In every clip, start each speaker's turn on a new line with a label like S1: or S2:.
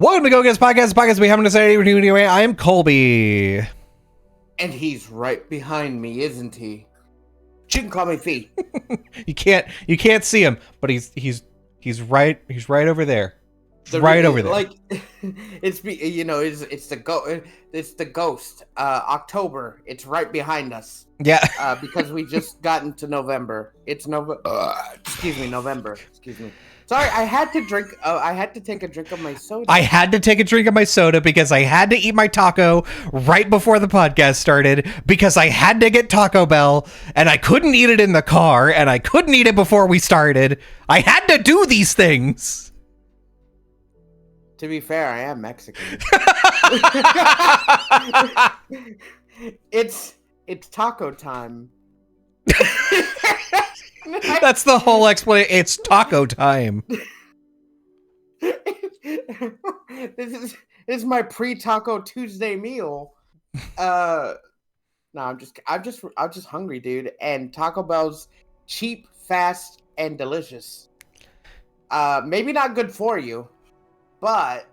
S1: Welcome to Go Gettas Podcast we haven't decided anyway. I am Colby.
S2: And he's right behind me, isn't he? You can call me Fee.
S1: You can't see him, but he's right over there. Right over there.
S2: Like it's the ghost. October. It's right behind us.
S1: Yeah.
S2: Because we just got into November. It's November. November. Excuse me. Sorry, I had to drink. I had to take a drink of my soda.
S1: I had to take a drink of my soda because I had to eat my taco right before the podcast started because I had to get Taco Bell and I couldn't eat it in the car and I couldn't eat it before we started. I had to do these things.
S2: To be fair, I am Mexican. It's taco time.
S1: That's the whole explanation. It's taco time.
S2: This is my pre-Taco Tuesday meal. No, I'm just hungry, dude. And Taco Bell's cheap, fast, and delicious. Maybe not good for you, but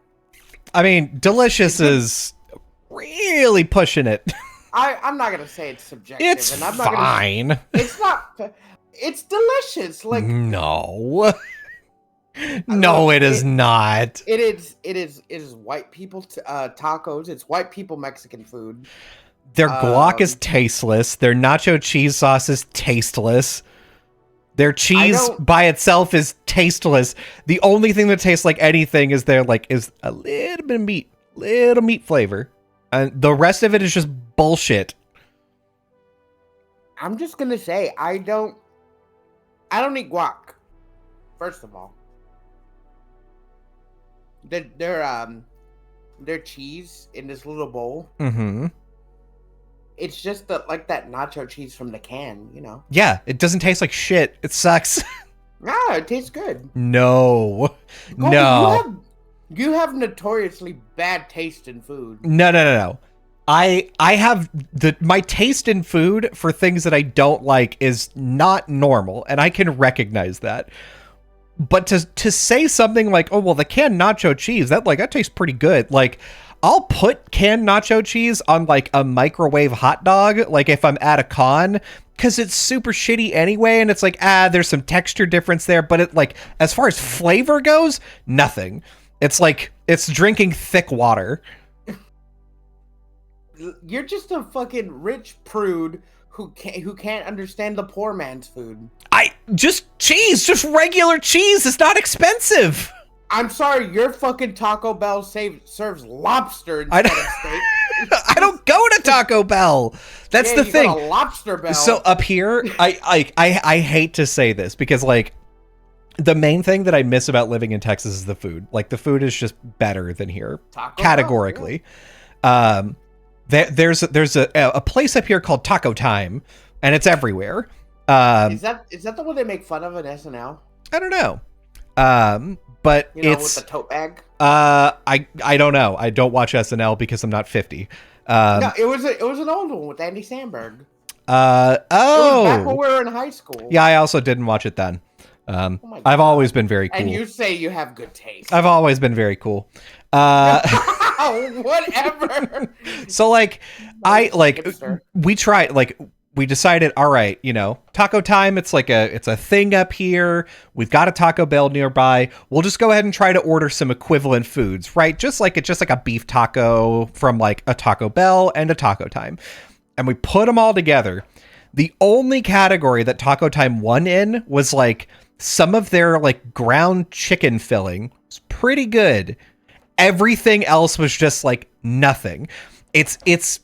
S1: I mean, delicious is really pushing it.
S2: I'm not gonna say it's subjective.
S1: It's
S2: and I'm not
S1: fine.
S2: It's not. It's delicious. Like
S1: no, no, it is not.
S2: It is white people tacos. It's white people Mexican food.
S1: Their guac is tasteless. Their nacho cheese sauce is tasteless. Their cheese by itself is tasteless. The only thing that tastes like anything is is a little bit of little meat flavor, and the rest of it is just bullshit.
S2: I'm just gonna say I don't eat guac. First of all, their cheese in this little bowl.
S1: Mm-hmm.
S2: It's just that nacho cheese from the can, you know.
S1: Yeah, it doesn't taste like shit. It sucks.
S2: Ah, it tastes good.
S1: No,
S2: Colby,
S1: no.
S2: You have notoriously bad taste in food.
S1: No. I have my taste in food for things that I don't like is not normal, and I can recognize that. But to say something like, oh well, the canned nacho cheese, that tastes pretty good. Like, I'll put canned nacho cheese on like a microwave hot dog, like if I'm at a con, because it's super shitty anyway, and it's like, there's some texture difference there, but it as far as flavor goes, nothing. It's like it's drinking thick water.
S2: You're just a fucking rich prude who can't understand the poor man's food. Just
S1: regular cheese is not expensive.
S2: I'm sorry, your fucking Taco Bell serves lobster instead of steak.
S1: I don't go to Taco Bell. That's the thing.
S2: Got a lobster bell.
S1: So up here, I hate to say this because the main thing that I miss about living in Texas is the food. Like, the food is just better than here, categorically.
S2: Bell, yeah.
S1: There's a place up here called Taco Time, and it's everywhere.
S2: Is that the one they make fun of in SNL?
S1: I don't know. But it's
S2: with the tote bag.
S1: I don't know. I don't watch SNL because I'm not 50.
S2: No, it was an old one with Andy Samberg.
S1: Oh,
S2: it was back when we were in high school.
S1: Yeah, I also didn't watch it then. I've always been very cool.
S2: And you say you have good taste.
S1: I've always been very cool.
S2: Whatever.
S1: So we decided, all right, Taco Time, it's a thing up here. We've got a Taco Bell nearby. We'll just go ahead and try to order some equivalent foods, right? Just like a beef taco from a Taco Bell and a Taco Time. And we put them all together. The only category that Taco Time won in was some of their ground chicken filling. It's pretty good. Everything else was just nothing. It's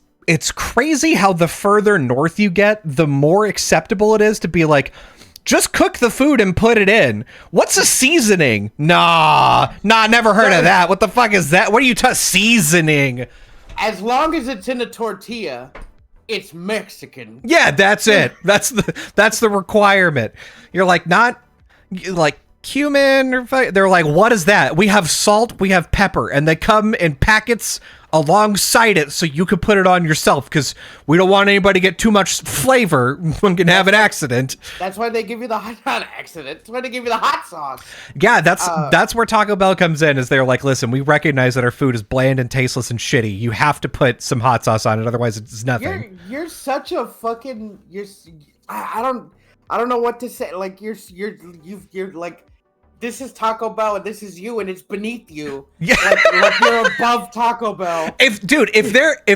S1: crazy how the further north you get, the more acceptable it is to be just cook the food and put it in. What's a seasoning? Nah, never heard of that. What the fuck is that? What are you seasoning?
S2: As long as it's in a tortilla, it's Mexican.
S1: Yeah, that's it. That's the requirement. You're not cumin or they're what is that? We have salt, we have pepper, and they come in packets alongside it so you could put it on yourself because we don't want anybody to get too much flavor. One can have an accident.
S2: That's why they give you the not accident. That's why they give you the hot sauce.
S1: Yeah, that's where Taco Bell comes in. Is they're like, listen, we recognize that our food is bland and tasteless and shitty. You have to put some hot sauce on it, otherwise it's nothing.
S2: You're such a fucking I don't know what to say. Like you're like, this is Taco Bell and this is you and it's beneath you.
S1: Yeah,
S2: like you're above Taco Bell.
S1: If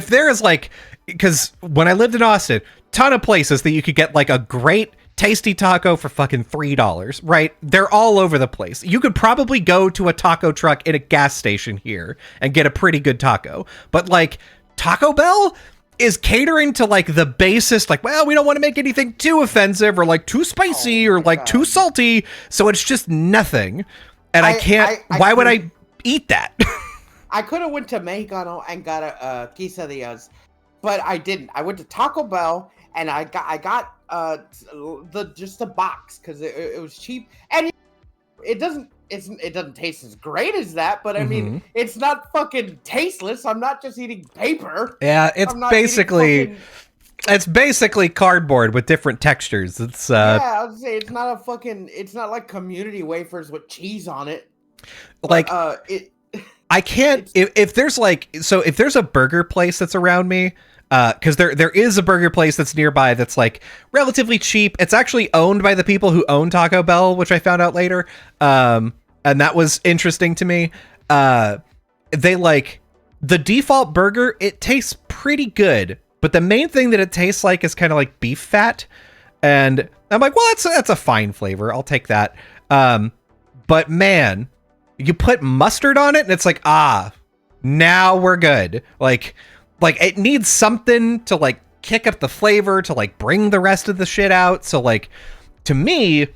S1: there is like, because when I lived in Austin, ton of places that you could get like a great tasty taco for fucking $3, right? They're all over the place. You could probably go to a taco truck in a gas station here and get a pretty good taco. But like Taco Bell is catering to like the basest, like, well, we don't want to make anything too offensive or like too spicy or like too salty. So it's just nothing. And I can't, why would I eat that?
S2: I could have went to Mexicano and got a quesadillas, but I didn't. I went to Taco Bell and I got just a box because it was cheap, and it doesn't taste as great as that, but I mean, it's not fucking tasteless. I'm not just eating paper.
S1: Yeah, it's basically cardboard with different textures. It's
S2: yeah, I would say it's not like community wafers with cheese on it.
S1: Like I can't if there's a burger place that's around me. Because there is a burger place that's nearby that's like relatively cheap. It's actually owned by the people who own Taco Bell, which I found out later. And that was interesting to me. They like the default burger. It tastes pretty good, but the main thing that it tastes like is kind of like beef fat. And I'm like, well, that's a fine flavor. I'll take that. But man, you put mustard on it and it's like, now we're good. Like it needs something to like kick up the flavor to like bring the rest of the shit out. So like, to me,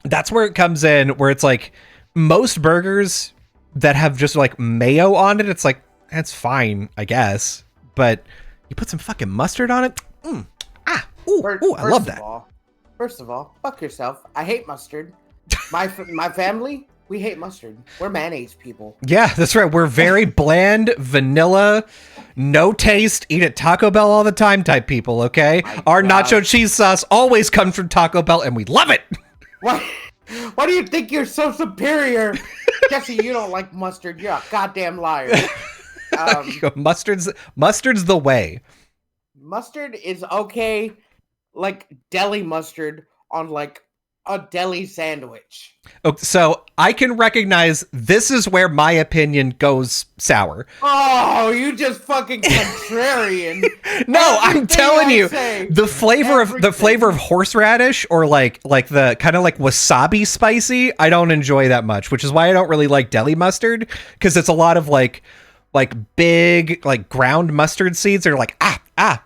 S1: that's where it comes in, where it's like most burgers that have just like mayo on it, it's like, that's fine, I guess. But you put some fucking mustard on it. I love that.
S2: First of all, fuck yourself. I hate mustard. My family, we hate mustard. We're mayonnaise people.
S1: Yeah, that's right. We're very bland, vanilla, no taste, eat at Taco Bell all the time type people, okay? Our nacho cheese sauce always comes from Taco Bell, and we love it.
S2: Why do you think you're so superior? Jesse, you don't like mustard. You're a goddamn liar.
S1: Mustard's the way.
S2: Mustard is okay, like deli mustard on like a deli sandwich.
S1: Okay, so I can recognize this is where my opinion goes sour.
S2: Oh, you just fucking contrarian.
S1: No, I'm telling you, the flavor of horseradish or like the kind of like wasabi spicy, I don't enjoy that much, which is why I don't really like deli mustard, because it's a lot of like big like ground mustard seeds that are like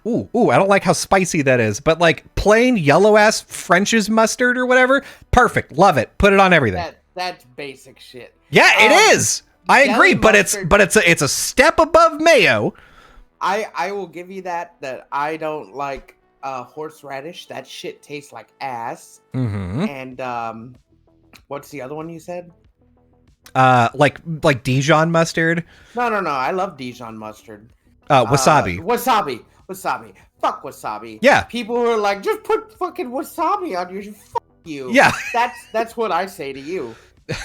S1: ooh, I don't like how spicy that is. But like plain yellow ass French's mustard or whatever, perfect, love it, put it on everything.
S2: That's basic shit.
S1: Yeah, it is. I agree, but it's a step above mayo.
S2: I will give you that I don't like horseradish. That shit tastes like ass. And what's the other one you said?
S1: Like Dijon mustard.
S2: No, I love Dijon mustard.
S1: Wasabi.
S2: Wasabi. Fuck wasabi.
S1: Yeah.
S2: People who are like, just put fucking wasabi on your. Fuck you.
S1: Yeah.
S2: That's what I say to you.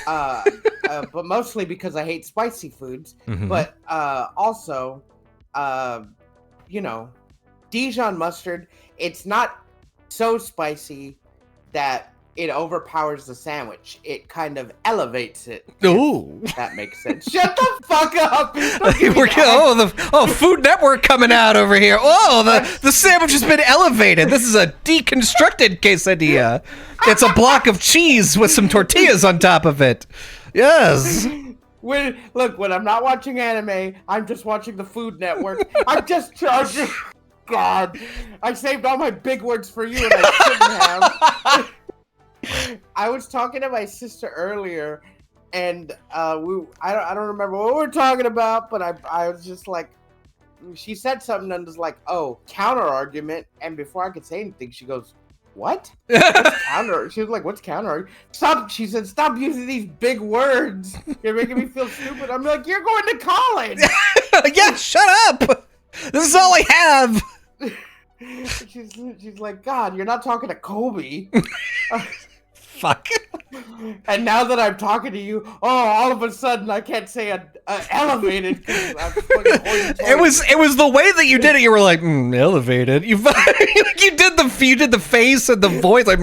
S2: But mostly because I hate spicy foods. But also, Dijon mustard. It's not so spicy that it overpowers the sandwich. It kind of elevates it.
S1: Ooh,
S2: that makes sense. Shut the fuck up!
S1: Food Network coming out over here. Oh, the sandwich has been elevated. This is a deconstructed quesadilla. It's a block of cheese with some tortillas on top of it. Yes.
S2: When I'm not watching anime, I'm just watching the Food Network. God, I saved all my big words for you, and I shouldn't have. I was talking to my sister earlier, and I don't remember what we were talking about, but I was just like, she said something and was like, oh, counter argument, and before I could say anything, she goes, what? What's counter? She was like, what's counter? Stop! She said, stop using these big words. You're making me feel stupid. I'm like, you're going to college.
S1: Yeah, shut up. This is all I have.
S2: She's like, God, you're not talking to Kobe.
S1: Fuck.
S2: And now that I'm talking to you, all of a sudden I can't say elevated.
S1: It was the way that you did it. You were like, elevated. You did the face and the voice like.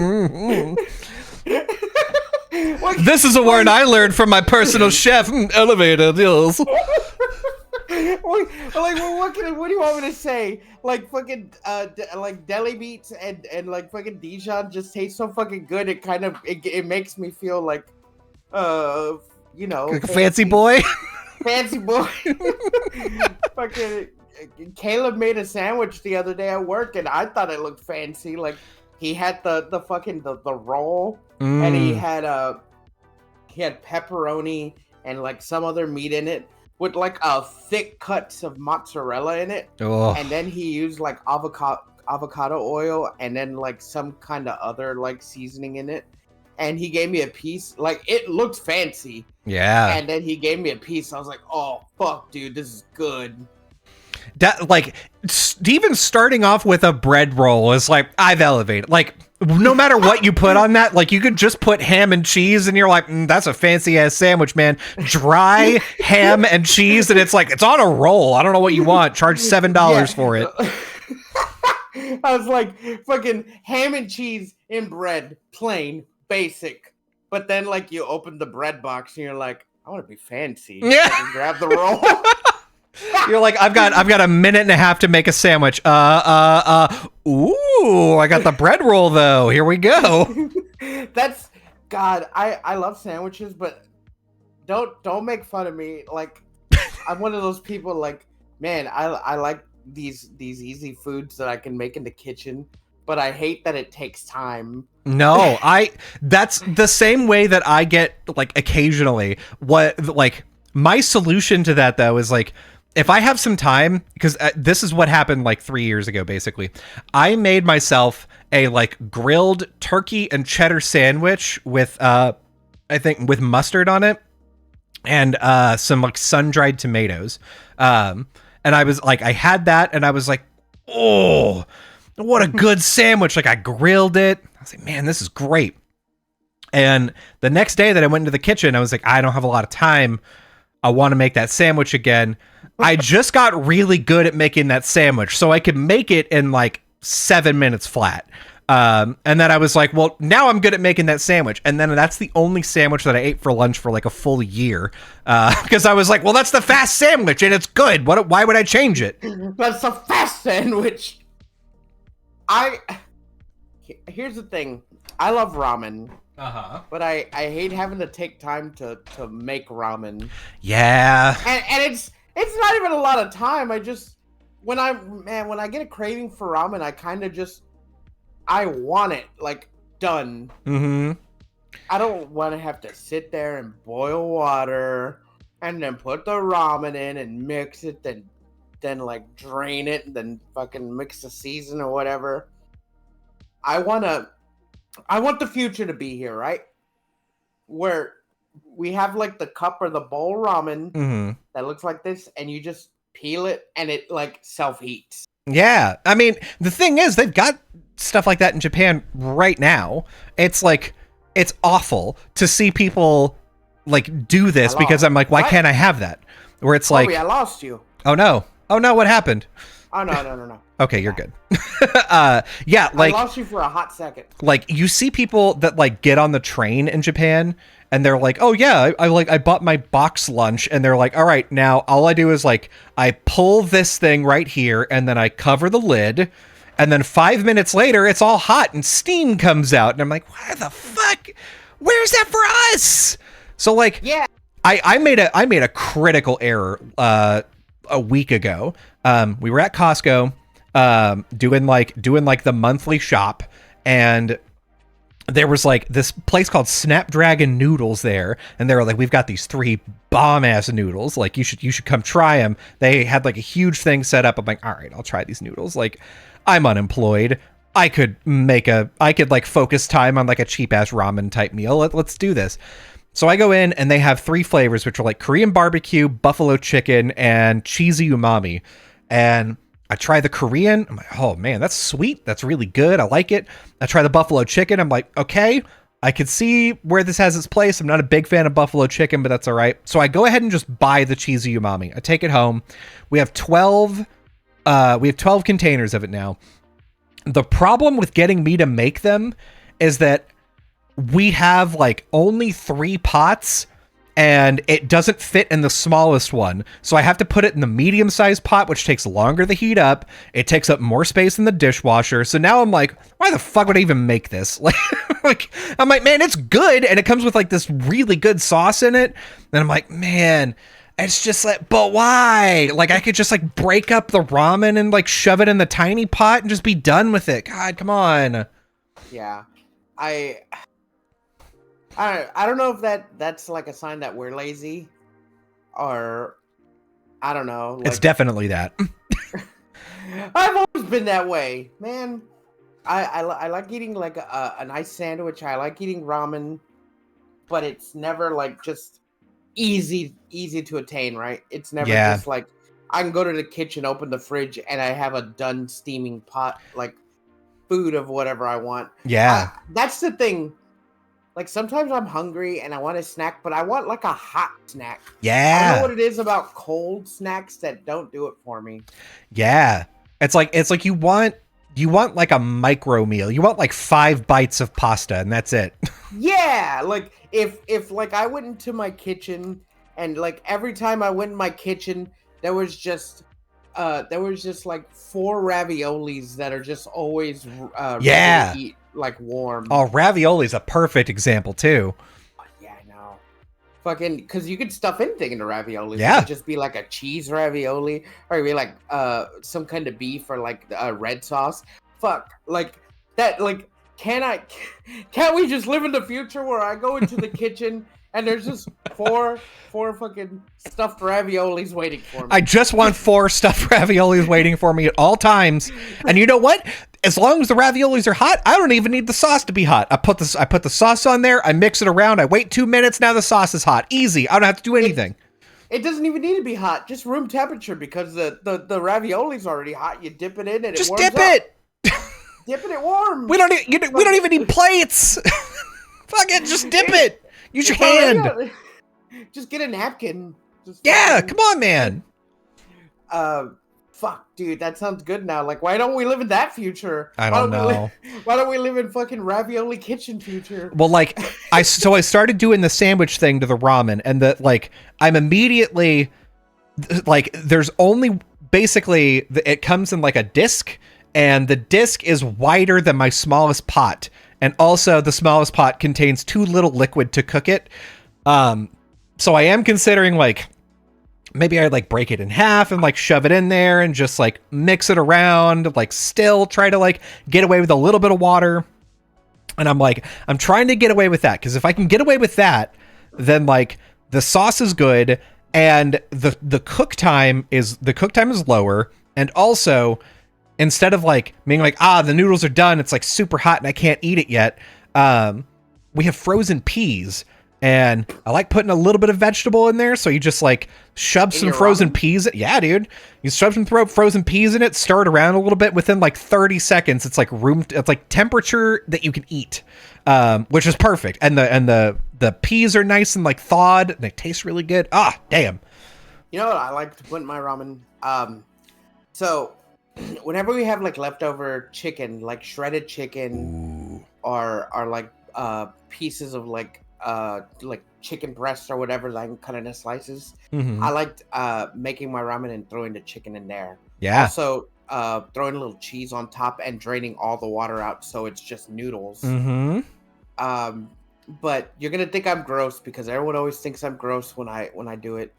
S1: This is a word I learned from my personal chef. Elevated. Yes.
S2: What do you want me to say? Like fucking like deli meats and like fucking Dijon just taste so fucking good. It kind of it makes me feel like
S1: like a fancy boy.
S2: Fancy boy. Fucking Caleb made a sandwich the other day at work and I thought it looked fancy. Like he had the fucking the roll and he had pepperoni and like some other meat in it with like thick cuts of mozzarella in it.
S1: Oh.
S2: And then he used like avocado oil and then like some kind of other like seasoning in it. And he gave me a piece. Like it looked fancy.
S1: Yeah.
S2: And then he gave me a piece. I was like, oh fuck, dude, this is good.
S1: That like even starting off with a bread roll is like I've elevated. Like no matter what you put on that, like you could just put ham and cheese and you're like, that's a fancy ass sandwich, man. Dry ham and cheese and it's like it's on a roll. I don't know what you want. Charge $7 for it.
S2: I was like, fucking ham and cheese in bread, plain, basic. But then like you open the bread box and you're like, I want to be fancy.
S1: Yeah.
S2: And grab the roll.
S1: You're like, I've got a minute and a half to make a sandwich. Ooh, I got the bread roll though. Here we go.
S2: That's God. I love sandwiches, but don't make fun of me. Like I'm one of those people. Like man, I like these easy foods that I can make in the kitchen, but I hate that it takes time.
S1: No, that's the same way that I get like occasionally. What like my solution to that though is like. If I have some time, because this is what happened like 3 years ago, basically, I made myself a like grilled turkey and cheddar sandwich with, I think with mustard on it and some like sun-dried tomatoes. And I was like, I had that and I was like, oh, what a good sandwich. Like I grilled it. I was like, man, this is great. And the next day that I went into the kitchen, I was like, I don't have a lot of time. I want to make that sandwich again. I just got really good at making that sandwich, so I could make it in like 7 minutes flat. And then I was like, well, now I'm good at making that sandwich. And then that's the only sandwich that I ate for lunch for like a full year. Because I was like, well, that's the fast sandwich and it's good. Why would I change it?
S2: That's a fast sandwich. Here's the thing. I love ramen. But I hate having to take time to make ramen.
S1: Yeah.
S2: And it's not even a lot of time. I just when I get a craving for ramen, I kind of just I want it like done.
S1: Mm-hmm.
S2: I don't want to have to sit there and boil water and then put the ramen in and mix it, then like drain it, and then fucking mix the season or whatever. I want the future to be here, right? Where we have like the cup or the bowl ramen that looks like this, and you just peel it and it like self-heats.
S1: Yeah. I mean, the thing is, they've got stuff like that in Japan right now. It's like, it's awful to see people like do this because I'm like, why can't I have that? Where it's like,
S2: I lost you.
S1: Oh no, what happened?
S2: Oh no.
S1: Okay, you're good. Yeah, like
S2: I lost you for a hot second.
S1: Like you see people that like get on the train in Japan and they're like, oh yeah, I bought my box lunch, and they're like, all right, now all I do is like I pull this thing right here and then I cover the lid, and then 5 minutes later it's all hot and steam comes out, and I'm like, what the fuck? Where's that for us? So like,
S2: yeah,
S1: I made a critical error a week ago. We were at Costco doing like the monthly shop, and there was like this place called Snapdragon Noodles there, and they were like, we've got these 3 bomb ass noodles, like you should come try them. They had like a huge thing set up. I'm like, all right, I'll try these noodles. Like, I'm unemployed. I could like focus time on like a cheap ass ramen type meal. Let's do this. So I go in and they have 3 flavors, which are like Korean barbecue, buffalo chicken, and cheesy umami. And I try the Korean. I'm like, oh man, that's sweet. That's really good. I like it. I try the buffalo chicken. I'm like, okay, I could see where this has its place. I'm not a big fan of buffalo chicken, but that's all right. So I go ahead and just buy the cheesy umami. I take it home. We have 12 containers of it now. The problem with getting me to make them is that we have like only 3 pots and it doesn't fit in the smallest one. So I have to put it in the medium-sized pot, which takes longer to heat up. It takes up more space in the dishwasher. So now I'm like, why the fuck would I even make this? Like, I'm like, man, it's good. And it comes with like this really good sauce in it. And I'm like, man, it's just like, but why? Like, I could just like break up the ramen and like shove it in the tiny pot and just be done with it. God, come on.
S2: Yeah. I don't know if that's like a sign that we're lazy, or I don't know. Like,
S1: It's definitely that.
S2: I've always been that way, man. I like eating like a nice sandwich. I like eating ramen, but it's never like just easy to attain, right? It's never just like I can go to the kitchen, open the fridge, and I have a done steaming pot, like food of whatever I want.
S1: Yeah.
S2: That's the thing. Like, sometimes I'm hungry and I want a snack, but I want like a hot snack.
S1: Yeah.
S2: I don't know what it is about cold snacks that don't do it for me.
S1: Yeah. It's like you want like a micro meal. You want like 5 bites of pasta and that's it.
S2: Yeah, like if like I went into my kitchen and like every time I went in my kitchen there was just like 4 raviolis that are just always ready to eat, like warm.
S1: Oh, ravioli's a perfect example too.
S2: Yeah, I know. Fucking, because you could stuff anything into raviolis.
S1: Yeah.
S2: It could just be like a cheese ravioli, or it'd be like some kind of beef or like red sauce. Fuck, like that. Like, can't we just live in the future where I go into the kitchen and there's just four fucking stuffed raviolis waiting for me?
S1: I just want 4 stuffed raviolis waiting for me at all times. And you know what? As long as the raviolis are hot, I don't even need the sauce to be hot. I put the sauce on there, I mix it around, I wait 2 minutes, now the sauce is hot. Easy. I don't have to do anything.
S2: It doesn't even need to be hot, just room temperature, because the ravioli's already hot. You dip it in and
S1: just
S2: it warms
S1: dip it.
S2: Dip it warm.
S1: We don't even need plates. Fuck it, just dip it. Use your hand.
S2: Just get a napkin.
S1: Come on, man.
S2: Fuck, dude, that sounds good now. Like, why don't we live in that future?
S1: I don't know.
S2: Why don't we live in fucking ravioli kitchen future?
S1: Well, like, I started doing the sandwich thing to the ramen, and I'm immediately, like, there's only, basically, it comes in like a disc, and the disc is wider than my smallest pot. And also, the smallest pot contains too little liquid to cook it. So I am considering, like, maybe I'd like break it in half and like shove it in there and just like mix it around, like still try to like get away with a little bit of water. And I'm trying to get away with that, because if I can get away with that, then like the sauce is good and the cook time is lower. And also, instead of like being like, the noodles are done, it's like super hot and I can't eat it yet. We have frozen peas. And I like putting a little bit of vegetable in there, so you just like shove some frozen peas. Yeah, dude, you shove some frozen peas in it, stir it around a little bit. Within like 30 seconds, it's like it's like temperature that you can eat, which is perfect. And the peas are nice and like thawed, and they taste really good. Ah, damn.
S2: You know what I like to put in my ramen? So whenever we have like leftover chicken, like shredded chicken, or like pieces of like chicken breast or whatever, like cut into slices.
S1: Mm-hmm.
S2: I liked making my ramen and throwing the chicken in there.
S1: Yeah.
S2: Also, throwing a little cheese on top and draining all the water out, so it's just noodles.
S1: Mm-hmm.
S2: But you're gonna think I'm gross, because everyone always thinks I'm gross when I do it.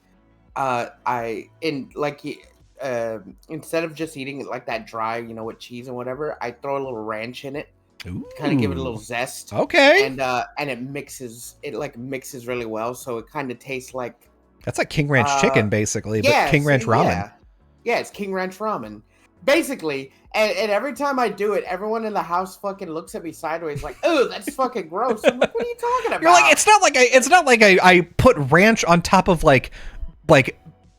S2: Instead of just eating it like that dry, with cheese and whatever, I throw a little ranch in it. Kind of give it a little zest.
S1: Okay.
S2: And it mixes really well, so it kind of tastes like,
S1: that's like King Ranch chicken, basically, but King Ranch ramen.
S2: Yeah, it's King Ranch ramen. Basically, and every time I do it, everyone in the house fucking looks at me sideways, like, "Oh, that's fucking gross." I'm like, "What are you talking about?"
S1: You're like, it's not like I put ranch on top of like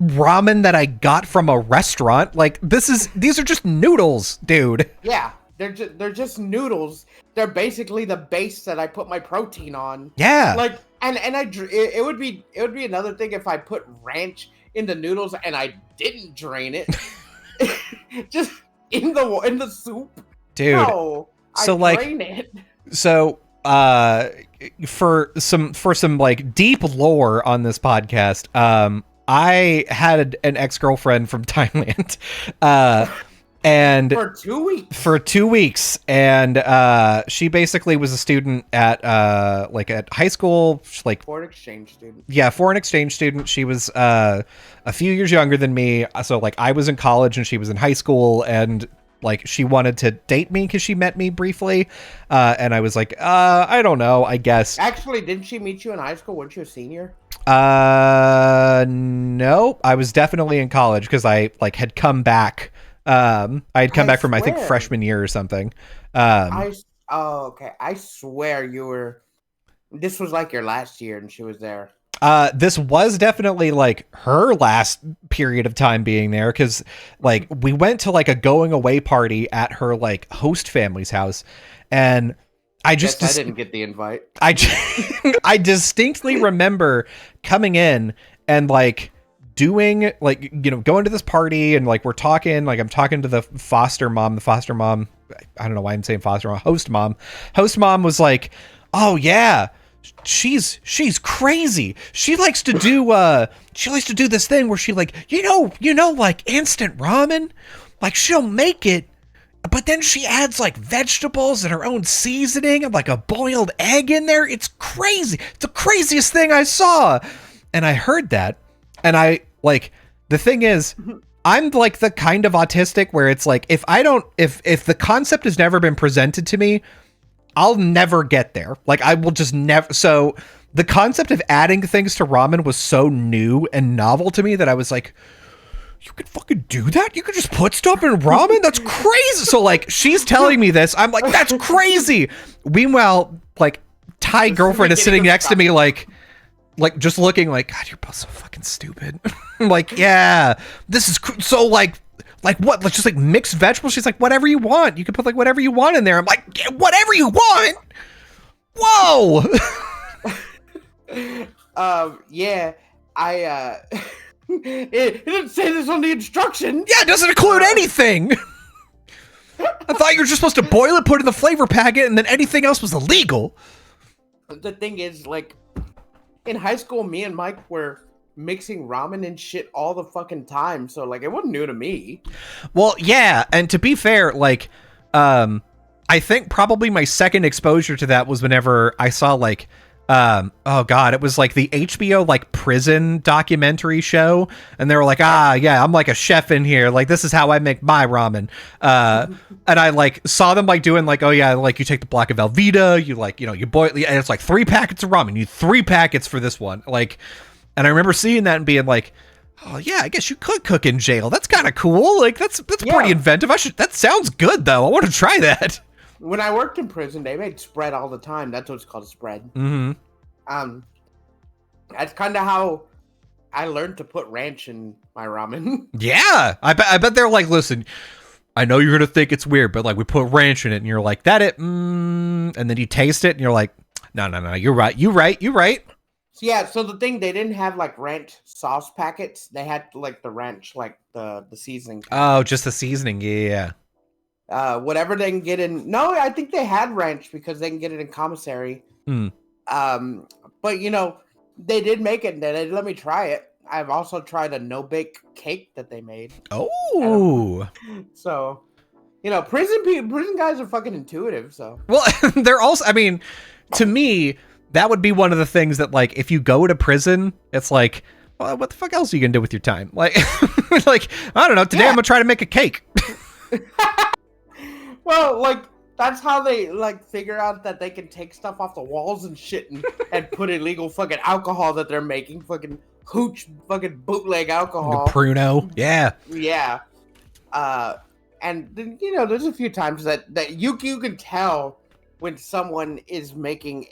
S1: ramen that I got from a restaurant. Like these are just noodles, dude.
S2: Yeah, they're just noodles. They're basically the base that I put my protein on.
S1: Yeah.
S2: Like, it would be another thing if I put ranch in the noodles and I didn't drain it, just in the soup.
S1: Dude.
S2: No,
S1: So
S2: I
S1: like,
S2: drain it.
S1: So for some like deep lore on this podcast, I had an ex-girlfriend from Thailand. And
S2: for 2 weeks.
S1: For 2 weeks, and she basically was a student at at high school, like
S2: foreign exchange student.
S1: Yeah, foreign exchange student. She was a few years younger than me, so like I was in college and she was in high school, and like she wanted to date me because she met me briefly, and I was like, I don't know, I guess.
S2: Actually, didn't she meet you in high school? Weren't you a senior?
S1: No, I was definitely in college because I like had come back. I had come back from, I think, freshman year or something.
S2: Okay. I swear this was like your last year and she was there.
S1: This was definitely like her last period of time being there, because like we went to like a going away party at her like host family's house, and I
S2: didn't get the invite.
S1: I distinctly remember coming in and like doing like, you know, going to this party and like we're talking, like I'm talking to the foster mom, I don't know why I'm saying foster mom, host mom was like, oh yeah, she's crazy. She likes to do this thing where she like, you know, like instant ramen, like she'll make it, but then she adds like vegetables and her own seasoning and like a boiled egg in there. It's crazy. It's the craziest thing I saw. And I heard that, and I like, the thing is, I'm like the kind of autistic where it's like, if the concept has never been presented to me, I'll never get there. Like I will just never. So the concept of adding things to ramen was so new and novel to me that I was like, you could fucking do that? You could just put stuff in ramen? That's crazy. So like, she's telling me this, I'm like, that's crazy. Meanwhile, like Thai girlfriend is sitting next to me like just looking like, God, you're both so fucking stupid. I'm like, yeah, this is so like what? Let's just like mixed vegetables. She's like, whatever you want. You can put like whatever you want in there. I'm like, yeah, whatever you want. Whoa.
S2: Yeah, it didn't say this on the instructions.
S1: Yeah, it doesn't include anything. I thought you were just supposed to boil it, put it in the flavor packet, and then anything else was illegal.
S2: The thing is, like, in high school, me and Mike were mixing ramen and shit all the fucking time, so like it wasn't new to me.
S1: Well, yeah, and to be fair, like, I think probably my second exposure to that was whenever I saw like, oh god, it was like the HBO like prison documentary show, and they were like, yeah, I'm like a chef in here, like this is how I make my ramen, and I like saw them like doing like, oh yeah, like you take the block of Velveeta, you like, you know, you boil, and it's like 3 packets of ramen, you need 3 packets for this one, like, and I remember seeing that and being like, oh yeah, I guess you could cook in jail, that's kind of cool, like that's pretty inventive. That sounds good though, I want to try that.
S2: When I worked in prison, they made spread all the time. That's what's called a spread.
S1: Mm-hmm.
S2: That's kind of how I learned to put ranch in my ramen.
S1: Yeah, I bet they're like, listen, I know you're gonna think it's weird, but like we put ranch in it, and you're like, that it, and then you taste it, and you're like, no, you're right.
S2: Yeah, so the thing, they didn't have like ranch sauce packets. They had like the ranch, like the seasoning packets.
S1: Oh, just the seasoning, yeah.
S2: Whatever they can get in. No, I think they had ranch because they can get it in commissary. But you know, they did make it and they let me try it. I've also tried a no-bake cake that they made.
S1: Oh.
S2: So, you know, prison guys are fucking intuitive, so.
S1: Well, they're also, I mean, to me, that would be one of the things that, like, if you go to prison, it's like, well, what the fuck else are you gonna do with your time? Like, like, I don't know, today I'm gonna try to make a cake.
S2: Well, like, that's how they, like, figure out that they can take stuff off the walls and shit and put illegal fucking alcohol that they're making, fucking hooch, fucking bootleg alcohol.
S1: The Pruno, yeah.
S2: Yeah. And then, there's a few times that you can tell when someone is making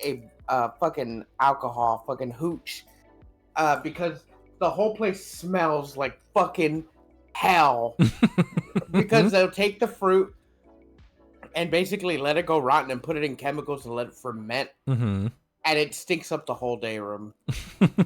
S2: a fucking alcohol, fucking hooch, because the whole place smells like fucking hell. Because they'll take the fruit and basically let it go rotten and put it in chemicals and let it ferment,
S1: Mm-hmm.
S2: and it stinks up the whole day room.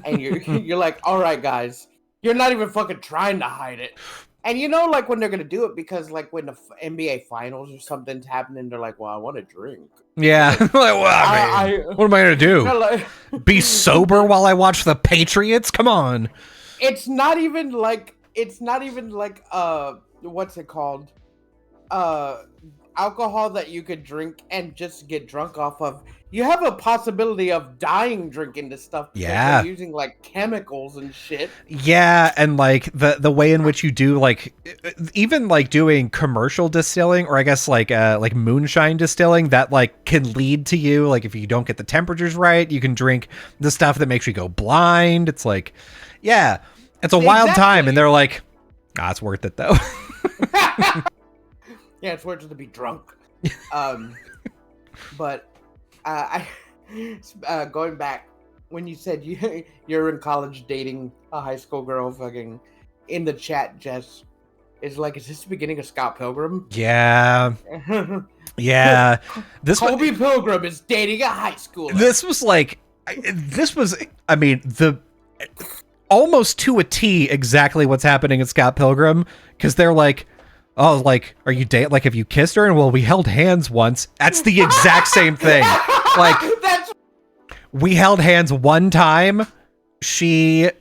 S2: And you're like, all right, guys, you're not even fucking trying to hide it. And like when they're gonna do it, because like when the NBA finals or something's happening, they're like, well, I want to drink.
S1: Yeah. Like, well, what am I gonna do?
S2: Like,
S1: Be sober while I watch the Patriots? Come on.
S2: It's not even like what's it called? Alcohol that you could drink and just get drunk off of. You have a possibility of dying drinking this stuff because they're using like chemicals and shit.
S1: Yeah, and like the way in which you do like even like doing commercial distilling, or I guess like moonshine distilling, that like can lead to you, like if you don't get the temperatures right, you can drink the stuff that makes you go blind. It's like, yeah, it's a wild time, and they're like, it's worth it though.
S2: Yeah, it's worth it to be drunk. But I going back when you said you're in college dating a high school girl, fucking in the chat, Jess is like, is this the beginning of Scott Pilgrim?
S1: Yeah. Yeah.
S2: Colby Pilgrim is dating a high schooler.
S1: This was I mean, the almost to a T exactly what's happening in Scott Pilgrim, because they're like, oh, like, are you like, have you kissed her? And well, we held hands once. That's the exact same thing. Like, we held hands one time. She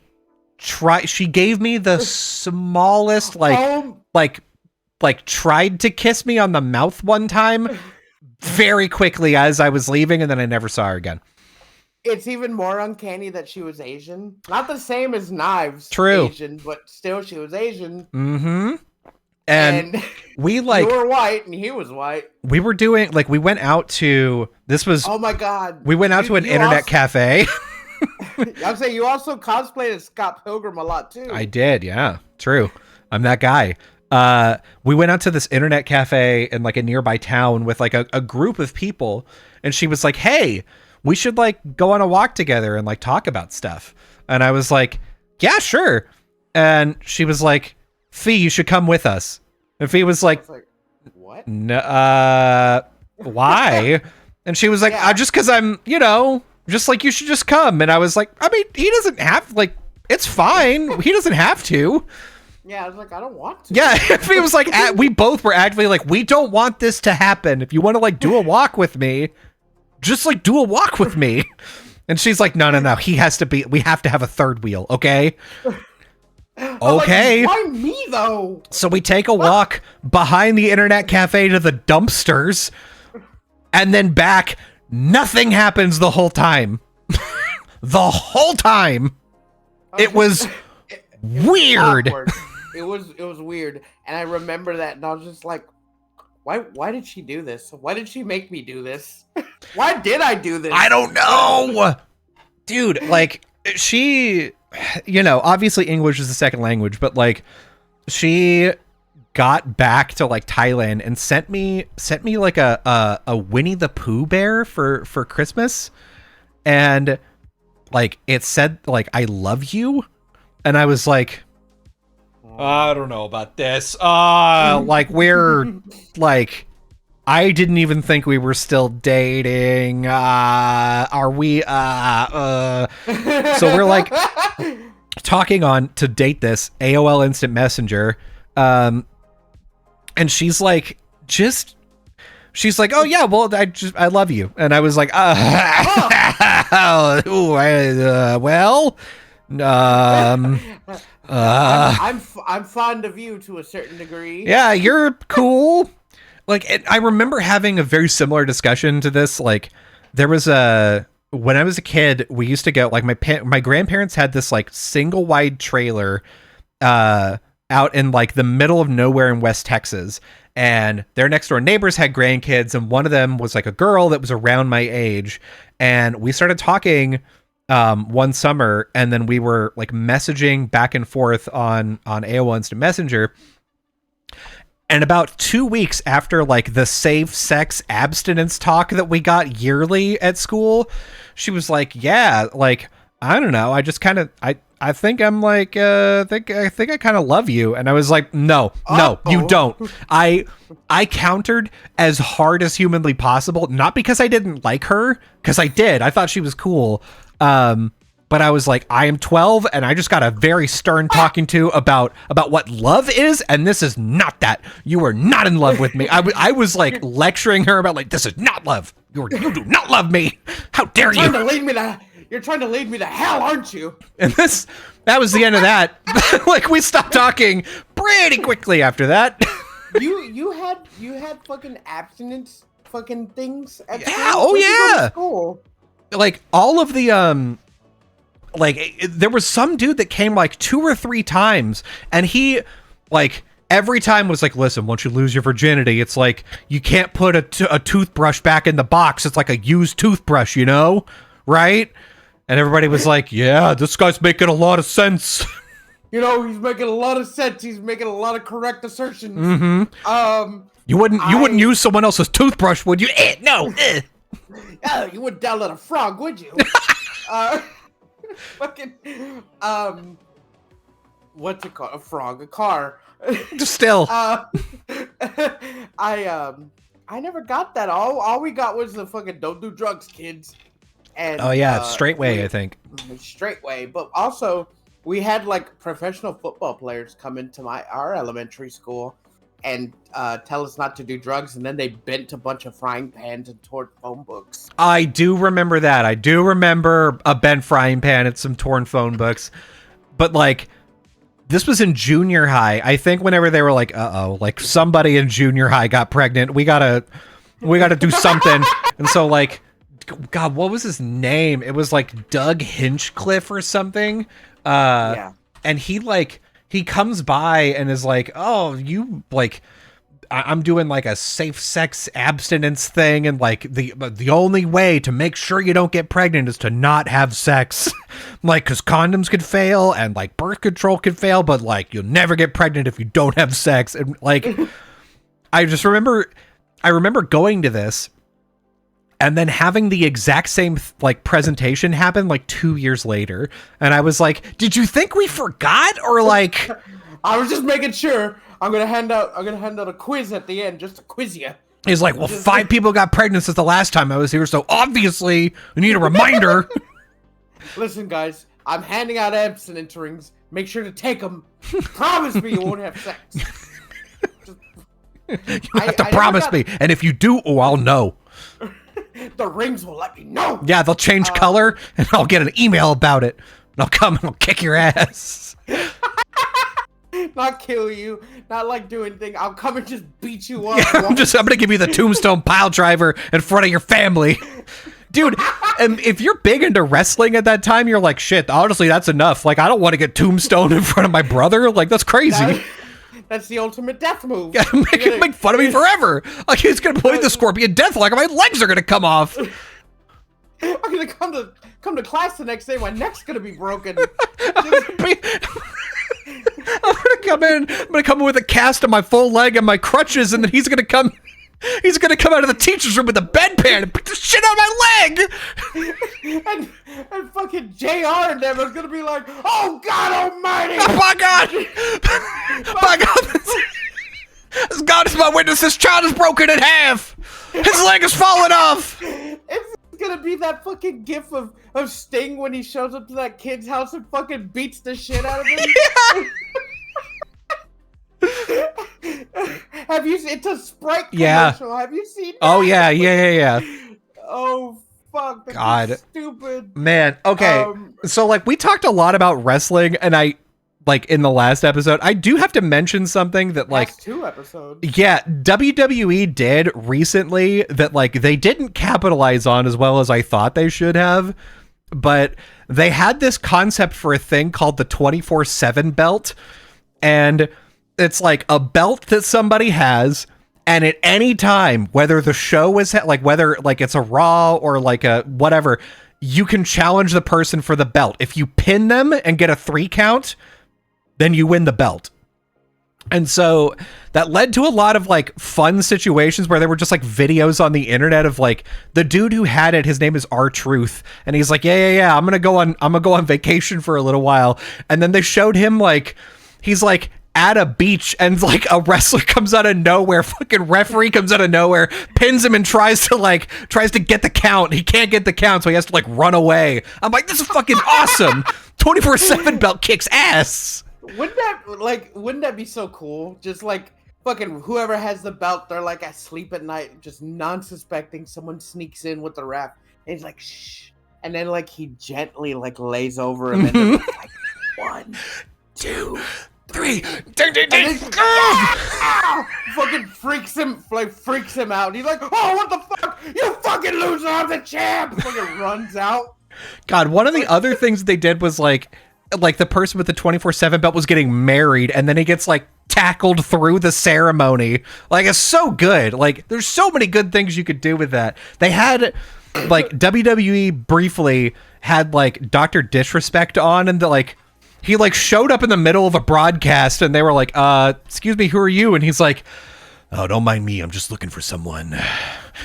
S1: gave me the smallest, like tried to kiss me on the mouth one time very quickly as I was leaving, and then I never saw her again.
S2: It's even more uncanny that she was Asian. Not the same as Knives.
S1: True.
S2: Asian, but still she was Asian.
S1: Mm-hmm. And we like,
S2: you were white and he was white.
S1: We were doing like, we went out to, this was,
S2: oh my God.
S1: We went out to an internet cafe.
S2: I'm saying you also cosplayed as Scott Pilgrim a lot too.
S1: I did. Yeah, true. I'm that guy. We went out to this internet cafe in like a nearby town with like a group of people. And she was like, hey, we should like go on a walk together and like talk about stuff. And I was like, yeah, sure. And she was like, Fee, you should come with us. And Fee was like,
S2: what?
S1: No, why? And she was like, just because I'm, just like, you should just come. And I was like, I mean, he doesn't have, like, it's fine. He doesn't have to.
S2: Yeah, I was like, I don't want to.
S1: Yeah, Fee was like, we both were actively like, we don't want this to happen. If you want to like do a walk with me, just like do a walk with me. And she's like, no. We have to have a third wheel. Okay. Okay.
S2: Like, why me though?
S1: So we take a walk behind the internet cafe to the dumpsters and then back. Nothing happens the whole time. The whole time. It was weird.
S2: It was weird. And I remember that and I was just like, why did she do this? Why did she make me do this? Why did I do this?
S1: I don't know. Dude, like she, obviously English is the second language, but like she got back to like Thailand and sent me like a Winnie the Pooh bear for Christmas. And like it said like, I love you. And I was like, I don't know about this. Like we're like, I didn't even think we were still dating. Are we? So we're like talking on to date this AOL Instant Messenger. And she's like, oh yeah, well, I love you. And I was like, well,
S2: I'm fond of you to a certain degree.
S1: Yeah, you're cool. Like, I remember having a very similar discussion to this. Like, there was when I was a kid, we used to go, like, my grandparents had this, like, single wide trailer out in, like, the middle of nowhere in West Texas. And their next door neighbors had grandkids, and one of them was, like, a girl that was around my age. And we started talking one summer, and then we were, like, messaging back and forth on AOL Instant Messenger. And about 2 weeks after like the safe sex abstinence talk that we got yearly at school, she was like, yeah, like, I don't know. I just kind of, I think I'm like, I think I kind of love you. And I was like, no, you don't. I countered as hard as humanly possible, not because I didn't like her, because I did. I thought she was cool. But I was like, I am 12 and I just got a very stern talking to about what love is. And this is not that. You are not in love with me. I was like lecturing her about like, this is not love. You do not love me. How dare you?
S2: You're trying to lead me to hell, aren't you?
S1: And that was the end of that. Like we stopped talking pretty quickly after that.
S2: You had fucking abstinence fucking things at school?
S1: Yeah, oh yeah.
S2: School?
S1: Like all of the like there was some dude that came like 2 or 3 times, and he like every time was like, listen, once you lose your virginity, it's like you can't put a toothbrush back in the box. It's like a used toothbrush, you know, right? And everybody was like, yeah, this guy's making a lot of sense.
S2: You know, he's making a lot of sense. He's making a lot of correct assertions.
S1: Mm-hmm. You wouldn't use someone else's toothbrush, would you? No.
S2: You wouldn't download a frog, would you? Fucking what's it called? A frog, a car.
S1: Still.
S2: I never got that. All we got was the fucking don't do drugs, kids. And
S1: oh yeah, straight way, I think.
S2: Straight way, but also we had like professional football players come into our elementary school and tell us not to do drugs, and then they bent a bunch of frying pans and tore phone books.
S1: I do remember that. I do remember a bent frying pan and some torn phone books. But like, this was in junior high. I think whenever they were like, uh-oh, like somebody in junior high got pregnant. We gotta do something. And so like, God, what was his name? It was like Doug Hinchcliffe or something. Yeah. And he comes by and is like, oh, you like, I'm doing like a safe sex abstinence thing. And like the only way to make sure you don't get pregnant is to not have sex. Like, cause condoms could fail and like birth control could fail, but like you'll never get pregnant if you don't have sex. And like, I remember going to this and then having the exact same like presentation happen like 2 years later. And I was like, did you think we forgot? Or like,
S2: I was just making sure. I'm gonna hand out a quiz at the end just to quiz you.
S1: He's like, well, 5 people got pregnant since the last time I was here, so obviously we need a reminder.
S2: Listen, guys, I'm handing out abstinence rings. Make sure to take them. Promise me you won't have sex.
S1: You have to promise me, and if you do, I'll know.
S2: The rings will let me know.
S1: Yeah, they'll change color, and I'll get an email about it. And I'll come and I'll kick your ass.
S2: Not kill you, not like do anything. I'll come and just beat you up.
S1: Yeah, I'm gonna give you the tombstone pile driver in front of your family. Dude, and if you're big into wrestling at that time, you're like, shit, honestly, that's enough. Like, I don't want to get tombstone in front of my brother. Like, that's crazy.
S2: That's the ultimate death move.
S1: Yeah, make fun of me forever. Like, he's gonna play the Scorpion Deathlock and my legs are gonna come off.
S2: I'm gonna come to class the next day. My neck's gonna be broken.
S1: I'm gonna come in with a cast of my full leg and my crutches, and then he's gonna come out of the teacher's room with a bedpan and beat the shit out of my leg.
S2: and fucking JR and them is gonna be like, oh God Almighty!
S1: Oh my God! My God! As God is my witness, this child is broken in half. His leg is falling off.
S2: It's gonna be that fucking gif of Sting when he shows up to that kid's house and fucking beats the shit out of him. Have you seen? It's a Sprite commercial. Yeah. Have you seen that?
S1: Oh yeah.
S2: Oh fuck! That's
S1: God,
S2: stupid
S1: man. Okay, so like we talked a lot about wrestling, and I like in the last episode, I do have to mention something that like
S2: last 2 episodes.
S1: Yeah, WWE did recently that like they didn't capitalize on as well as I thought they should have, but they had this concept for a thing called the 24/7 belt, and it's like a belt that somebody has, and at any time, whether the show is like whether like it's a Raw or like a whatever, you can challenge the person for the belt. If you pin them and get a 3 count, then you win the belt. And so that led to a lot of like fun situations where there were just like videos on the internet of like the dude who had it. His name is R-Truth, and he's like, yeah. I'm gonna go on vacation for a little while. And then they showed him like he's like at a beach, and like a wrestler comes out of nowhere, fucking referee comes out of nowhere, pins him, and tries to get the count. He can't get the count, so he has to like run away. I'm like, this is fucking awesome. 24/7 belt kicks ass.
S2: Wouldn't that be so cool? Just like fucking whoever has the belt, they're like asleep at night, just non-suspecting. Someone sneaks in with the ref, and he's like, shh, and then like he gently like lays over him, and they're like 1, 2, 3, ding, ding, ding. Fucking freaks him out. He's like, oh, what the fuck? You fucking loser! I'm the champ. Fucking runs out.
S1: God, one of the other things they did was like the person with the 24/7 belt was getting married, and then he gets like tackled through the ceremony. Like, it's so good. Like, there's so many good things you could do with that. They had like WWE briefly had like Dr. Disrespect on, and he like showed up in the middle of a broadcast, and they were like, excuse me, who are you? And he's like, oh, don't mind me, I'm just looking for someone.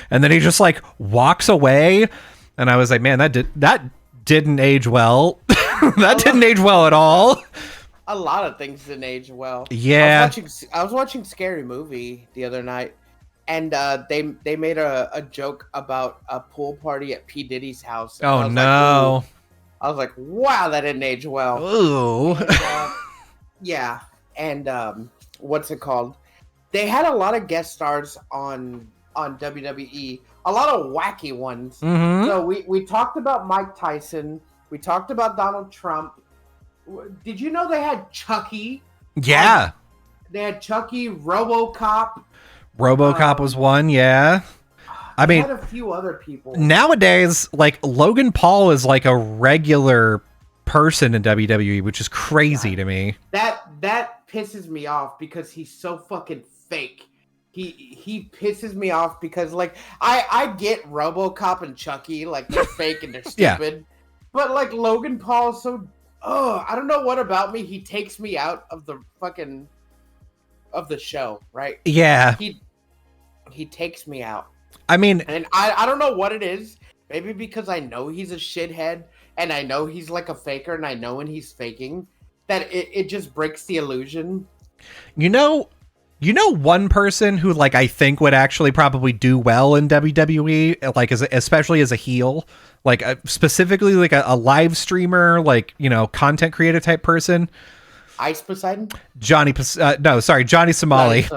S1: And then he just like walks away, and I was like, man, that didn't age well. That didn't age well at all.
S2: A lot of things didn't age well.
S1: Yeah.
S2: I was watching Scary Movie the other night, and they made a joke about a pool party at P. Diddy's house.
S1: Oh, no.
S2: Like, I was like, wow, that didn't age well.
S1: Ooh.
S2: And, yeah. And what's it called? They had a lot of guest stars on WWE, a lot of wacky ones.
S1: Mm-hmm.
S2: So we talked about Mike Tyson. We talked about Donald Trump. Did you know they had Chucky?
S1: Yeah.
S2: They had Chucky, RoboCop.
S1: RoboCop was one, yeah. I mean,
S2: had a few other people.
S1: Nowadays, like, Logan Paul is like a regular person in WWE, which is crazy to me.
S2: That pisses me off because he's so fucking fake. He pisses me off because, like, I get RoboCop and Chucky, like, they're fake and they're stupid. Yeah. But, like, Logan Paul is so... Oh, I don't know what about me. He takes me out of the fucking... of the show, right?
S1: Yeah.
S2: He takes me out.
S1: I mean...
S2: And I don't know what it is. Maybe because I know he's a shithead, and I know he's, like, a faker, and I know when he's faking, that it just breaks the illusion.
S1: You know one person who, like, I think would actually probably do well in WWE, like, especially as a heel, like, specifically like a live streamer, like, you know, content creator type person.
S2: Ice Poseidon?
S1: Johnny Somali.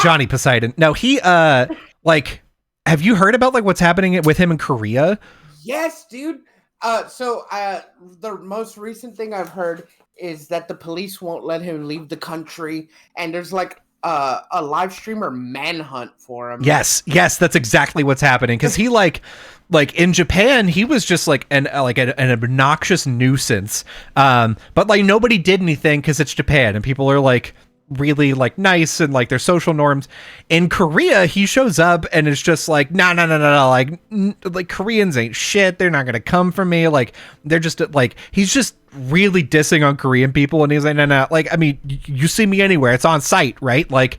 S1: Johnny Poseidon. No, he, like, have you heard about, like, what's happening with him in Korea?
S2: Yes, dude. So the most recent thing I've heard is that the police won't let him leave the country, and there's like a live streamer manhunt for him.
S1: Yes, that's exactly what's happening. Because he like in Japan, he was just like an obnoxious nuisance. But like nobody did anything because it's Japan, and people are like really like nice and like their social norms. In Korea, he shows up and it's just like no, like Koreans ain't shit, they're not gonna come for me, like they're just like, he's just really dissing on Korean people, and he's like no, like, I mean, you see me anywhere, it's on site, right? Like,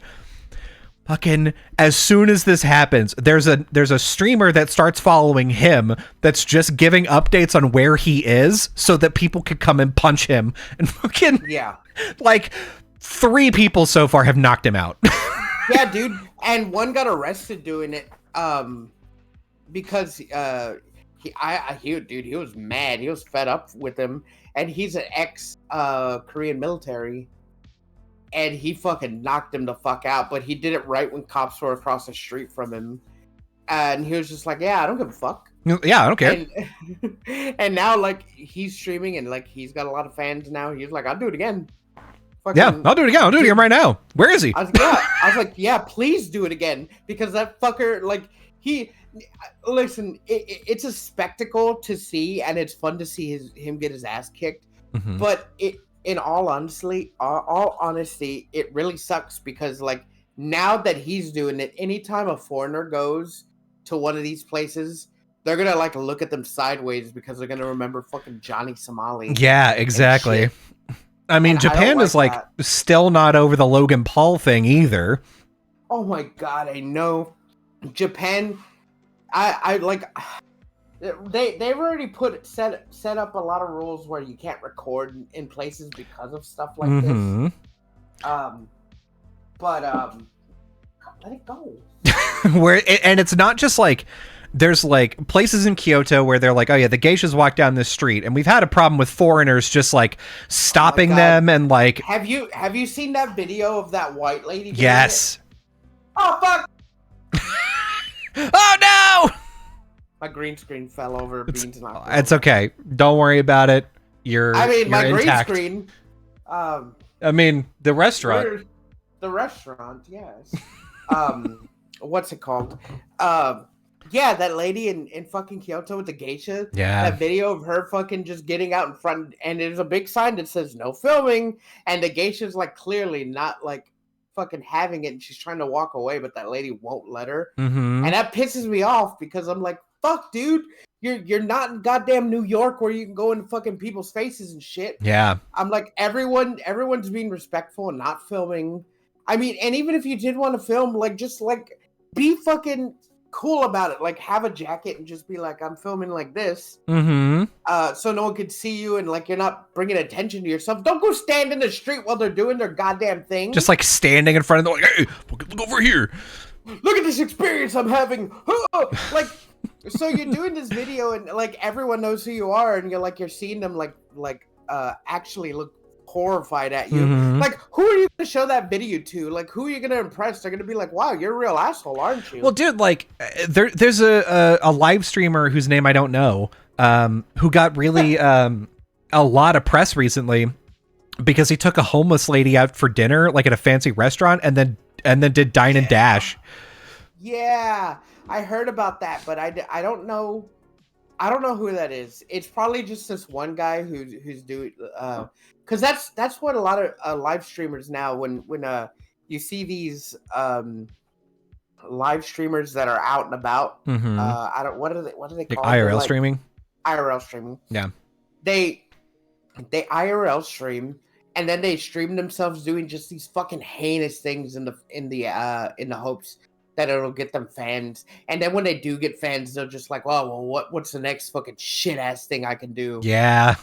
S1: fucking as soon as this happens, there's a streamer that starts following him that's just giving updates on where he is so that people could come and punch him, and fucking
S2: yeah,
S1: like 3 people so far have knocked him out.
S2: Yeah, dude. And one got arrested doing it because he was mad. He was fed up with him. And he's an ex Korean military. And he fucking knocked him the fuck out. But he did it right when cops were across the street from him. And he was just like, yeah, I don't give a fuck.
S1: Yeah, I don't care.
S2: And now, like, he's streaming and, like, he's got a lot of fans now. He's like, I'll do it again.
S1: Fucking, yeah, I'll do it again. I'll do it again right now. Where is he?
S2: I was like, yeah, please do it again, because that fucker, like, listen, it's a spectacle to see, and it's fun to see him get his ass kicked. Mm-hmm. But in all honesty, it really sucks because, like, now that he's doing it, anytime a foreigner goes to one of these places, they're gonna like look at them sideways because they're gonna remember fucking Johnny Somali.
S1: Yeah, exactly. I mean,
S2: and I don't
S1: Japan is like
S2: that.
S1: still not over the Logan Paul thing either.
S2: Oh my god, I know. Japan, I like. They've already set up a lot of rules where you can't record in places because of stuff like
S1: Mm-hmm.
S2: this. But let it go.
S1: And it's not just like there's like places in Kyoto where they're like, oh yeah, the geishas walk down this street, and we've had a problem with foreigners just like stopping them and like.
S2: Have you seen that video of that white lady?
S1: Yes.
S2: Oh fuck!
S1: Oh no!
S2: My green screen fell over.
S1: It's okay. Don't worry about it. You're
S2: my
S1: intact.
S2: green screen.
S1: I mean, the restaurant.
S2: The restaurant, yes. What's it called? Yeah, that lady in fucking Kyoto with the geisha.
S1: Yeah.
S2: That video of her fucking just getting out in front, and there's a big sign that says no filming, and the geisha's like clearly not like fucking having it, and she's trying to walk away, but that lady won't let her.
S1: Mm-hmm.
S2: And that pisses me off because I'm like, fuck, dude, you're not in goddamn New York where you can go in fucking people's faces and shit.
S1: Yeah.
S2: I'm like, everyone's being respectful and not filming. I mean, and even if you did want to film, like, just like be fucking cool about it. Like, have a jacket and just be like, I'm filming like this.
S1: Mm-hmm.
S2: So no one could see you and like you're not bringing attention to yourself. Don't go stand in the street while they're doing their goddamn thing.
S1: Just like standing in front of them, like, hey, look over here.
S2: Look at this experience I'm having. Like, so you're doing this video and like everyone knows who you are, and you're seeing them actually look horrified at you.
S1: Mm-hmm.
S2: Like, who are you gonna show that video to? Like, who are you gonna impress? They're gonna be like, wow, you're a real asshole, aren't you?
S1: Well, dude, like there's a live streamer whose name I don't know, who got really a lot of press recently because he took a homeless lady out for dinner, like at a fancy restaurant, and then did Dine and Dash.
S2: Yeah, I heard about that, but I don't know. I don't know who that is. It's probably just this one guy who's doing because that's what a lot of live streamers now when you see these live streamers that are out and about.
S1: Mm-hmm.
S2: I don't what are they
S1: like
S2: called?
S1: IRL streaming.
S2: IRL streaming.
S1: Yeah.
S2: They IRL stream and then they stream themselves doing just these fucking heinous things in the hopes that it'll get them fans. And then when they do get fans, they're just like, oh, well, what's the next fucking shit ass thing I can do?
S1: Yeah.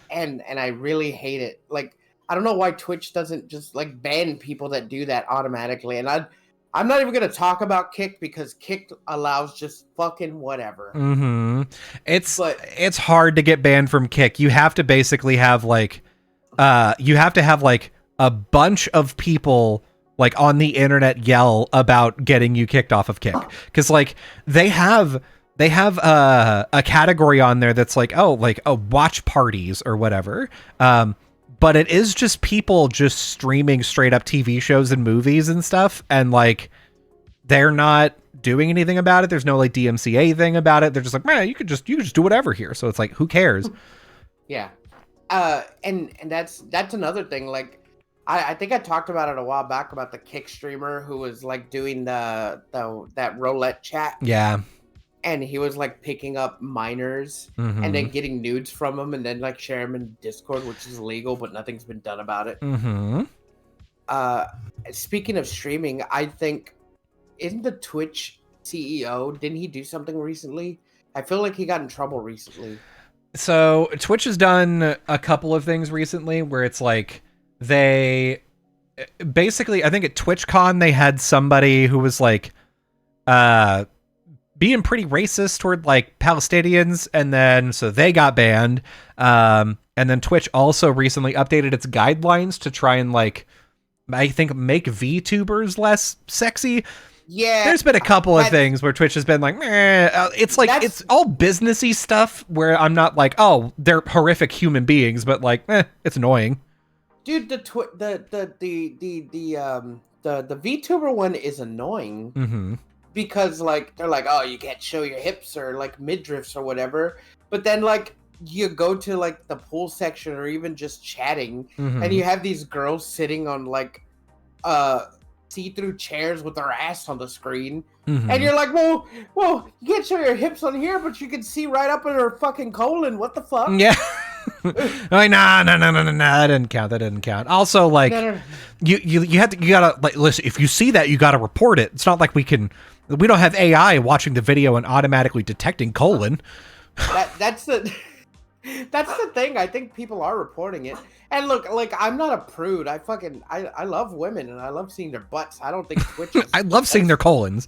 S2: And I really hate it. Like, I don't know why Twitch doesn't just like ban people that do that automatically. And I'm not even gonna talk about Kick because Kick allows just fucking whatever.
S1: Mm-hmm. It's hard to get banned from Kick. You have to basically have like a bunch of people like on the internet yell about getting you kicked off of Kick, because like they have a category on there that's like watch parties or whatever, but it is just people just streaming straight up TV shows and movies and stuff, and like they're not doing anything about it. There's no like DMCA thing about it. They're just like, man, you could just do whatever here. So it's like, who cares?
S2: Yeah. And that's another thing. Like, I think I talked about it a while back about the Kick streamer who was like doing that roulette chat.
S1: Yeah.
S2: And he was like picking up minors
S1: Mm-hmm.
S2: and then getting nudes from them and then like share them in Discord, which is illegal, but nothing's been done about it.
S1: Mm-hmm.
S2: Speaking of streaming, I think isn't the Twitch CEO, didn't he do something recently? I feel like he got in trouble recently.
S1: So Twitch has done a couple of things recently where it's like they basically, I think at TwitchCon they had somebody who was like being pretty racist toward like Palestinians, and then so they got banned. And then Twitch also recently updated its guidelines to try and like I think make VTubers less sexy.
S2: Yeah,
S1: there's been a couple of things where Twitch has been like, it's like it's all businessy stuff where I'm not like, oh, they're horrific human beings, but like, it's annoying.
S2: Dude, the VTuber one is annoying.
S1: Mm-hmm.
S2: Because like they're like, oh, you can't show your hips or like midriffs or whatever, but then like you go to like the pool section or even just chatting,
S1: mm-hmm.
S2: and you have these girls sitting on like see-through chairs with their ass on the screen,
S1: mm-hmm.
S2: and you're like, well, you can't show your hips on here, but you can see right up in her fucking colon. What the fuck?
S1: Yeah. Like, nah, that didn't count. That didn't count. Also, like,
S2: No.
S1: you gotta like listen. If you see that, you gotta report it. It's not like we don't have AI watching the video and automatically detecting colon.
S2: That's the that's the thing. I think people are reporting it. And look, like I'm not a prude. I love women and I love seeing their butts. I don't think Twitch is
S1: I love seeing their colons.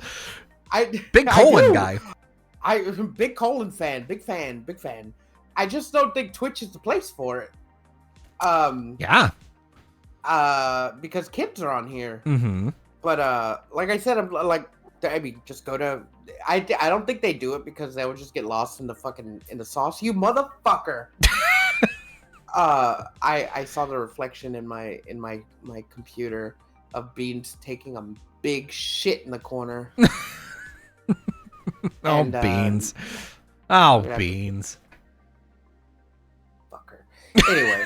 S1: Big
S2: I
S1: colon
S2: do.
S1: guy.
S2: Big colon fan, big fan. I just don't think Twitch is the place for it.
S1: Yeah.
S2: Because kids are on here.
S1: Mm-hmm.
S2: But like I said, I'm like, I mean, just go to. I don't think they do it because they would just get lost in the sauce. You motherfucker. I saw the reflection in my computer of Beans taking a big shit in the corner.
S1: Beans. Beans.
S2: Fucker. Anyway.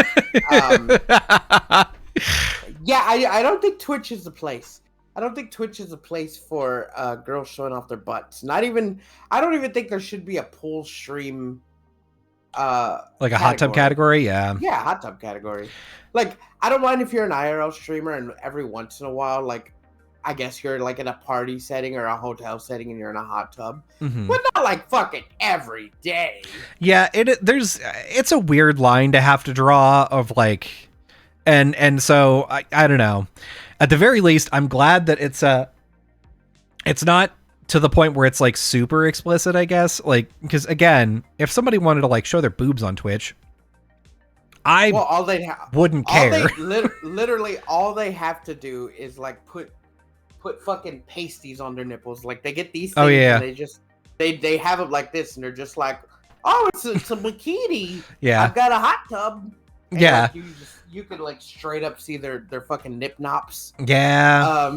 S2: Yeah, I don't think Twitch is the place. I don't think Twitch is a place for girls showing off their butts. I don't even think there should be a pool stream.
S1: Like a hot tub category, yeah.
S2: Yeah, hot tub category. Like, I don't mind if you're an IRL streamer and every once in a while, like, I guess you're like in a party setting or a hotel setting and you're in a hot tub, but not like fucking every day.
S1: Yeah, it's a weird line to have to draw of like, and so I don't know. At the very least, I'm glad that it's not to the point where it's like super explicit, I guess. Like, because again, if somebody wanted to like show their boobs on Twitch, wouldn't care.
S2: Literally, all they have to do is like put fucking pasties on their nipples. Like they get these things.
S1: Oh yeah.
S2: And they just they have it like this, and they're just like, oh, it's a bikini.
S1: Yeah.
S2: I've got a hot tub. And
S1: yeah.
S2: Like, you could like straight up see their fucking nip nops.
S1: Yeah.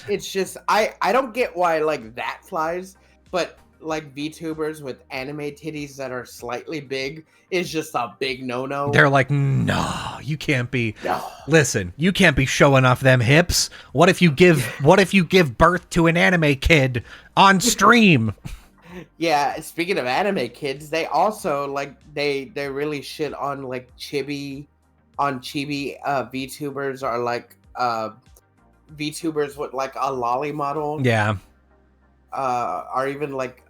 S2: It's just I don't get why like that flies, but like VTubers with anime titties that are slightly big is just a big no-no.
S1: They're like, no, you can't be. No. Listen, you can't be showing off them hips. What if you give birth to an anime kid on stream?
S2: Yeah, speaking of anime kids, they also like they really shit on like chibi VTubers are like VTubers with like a lolly model.
S1: Yeah.
S2: Are even like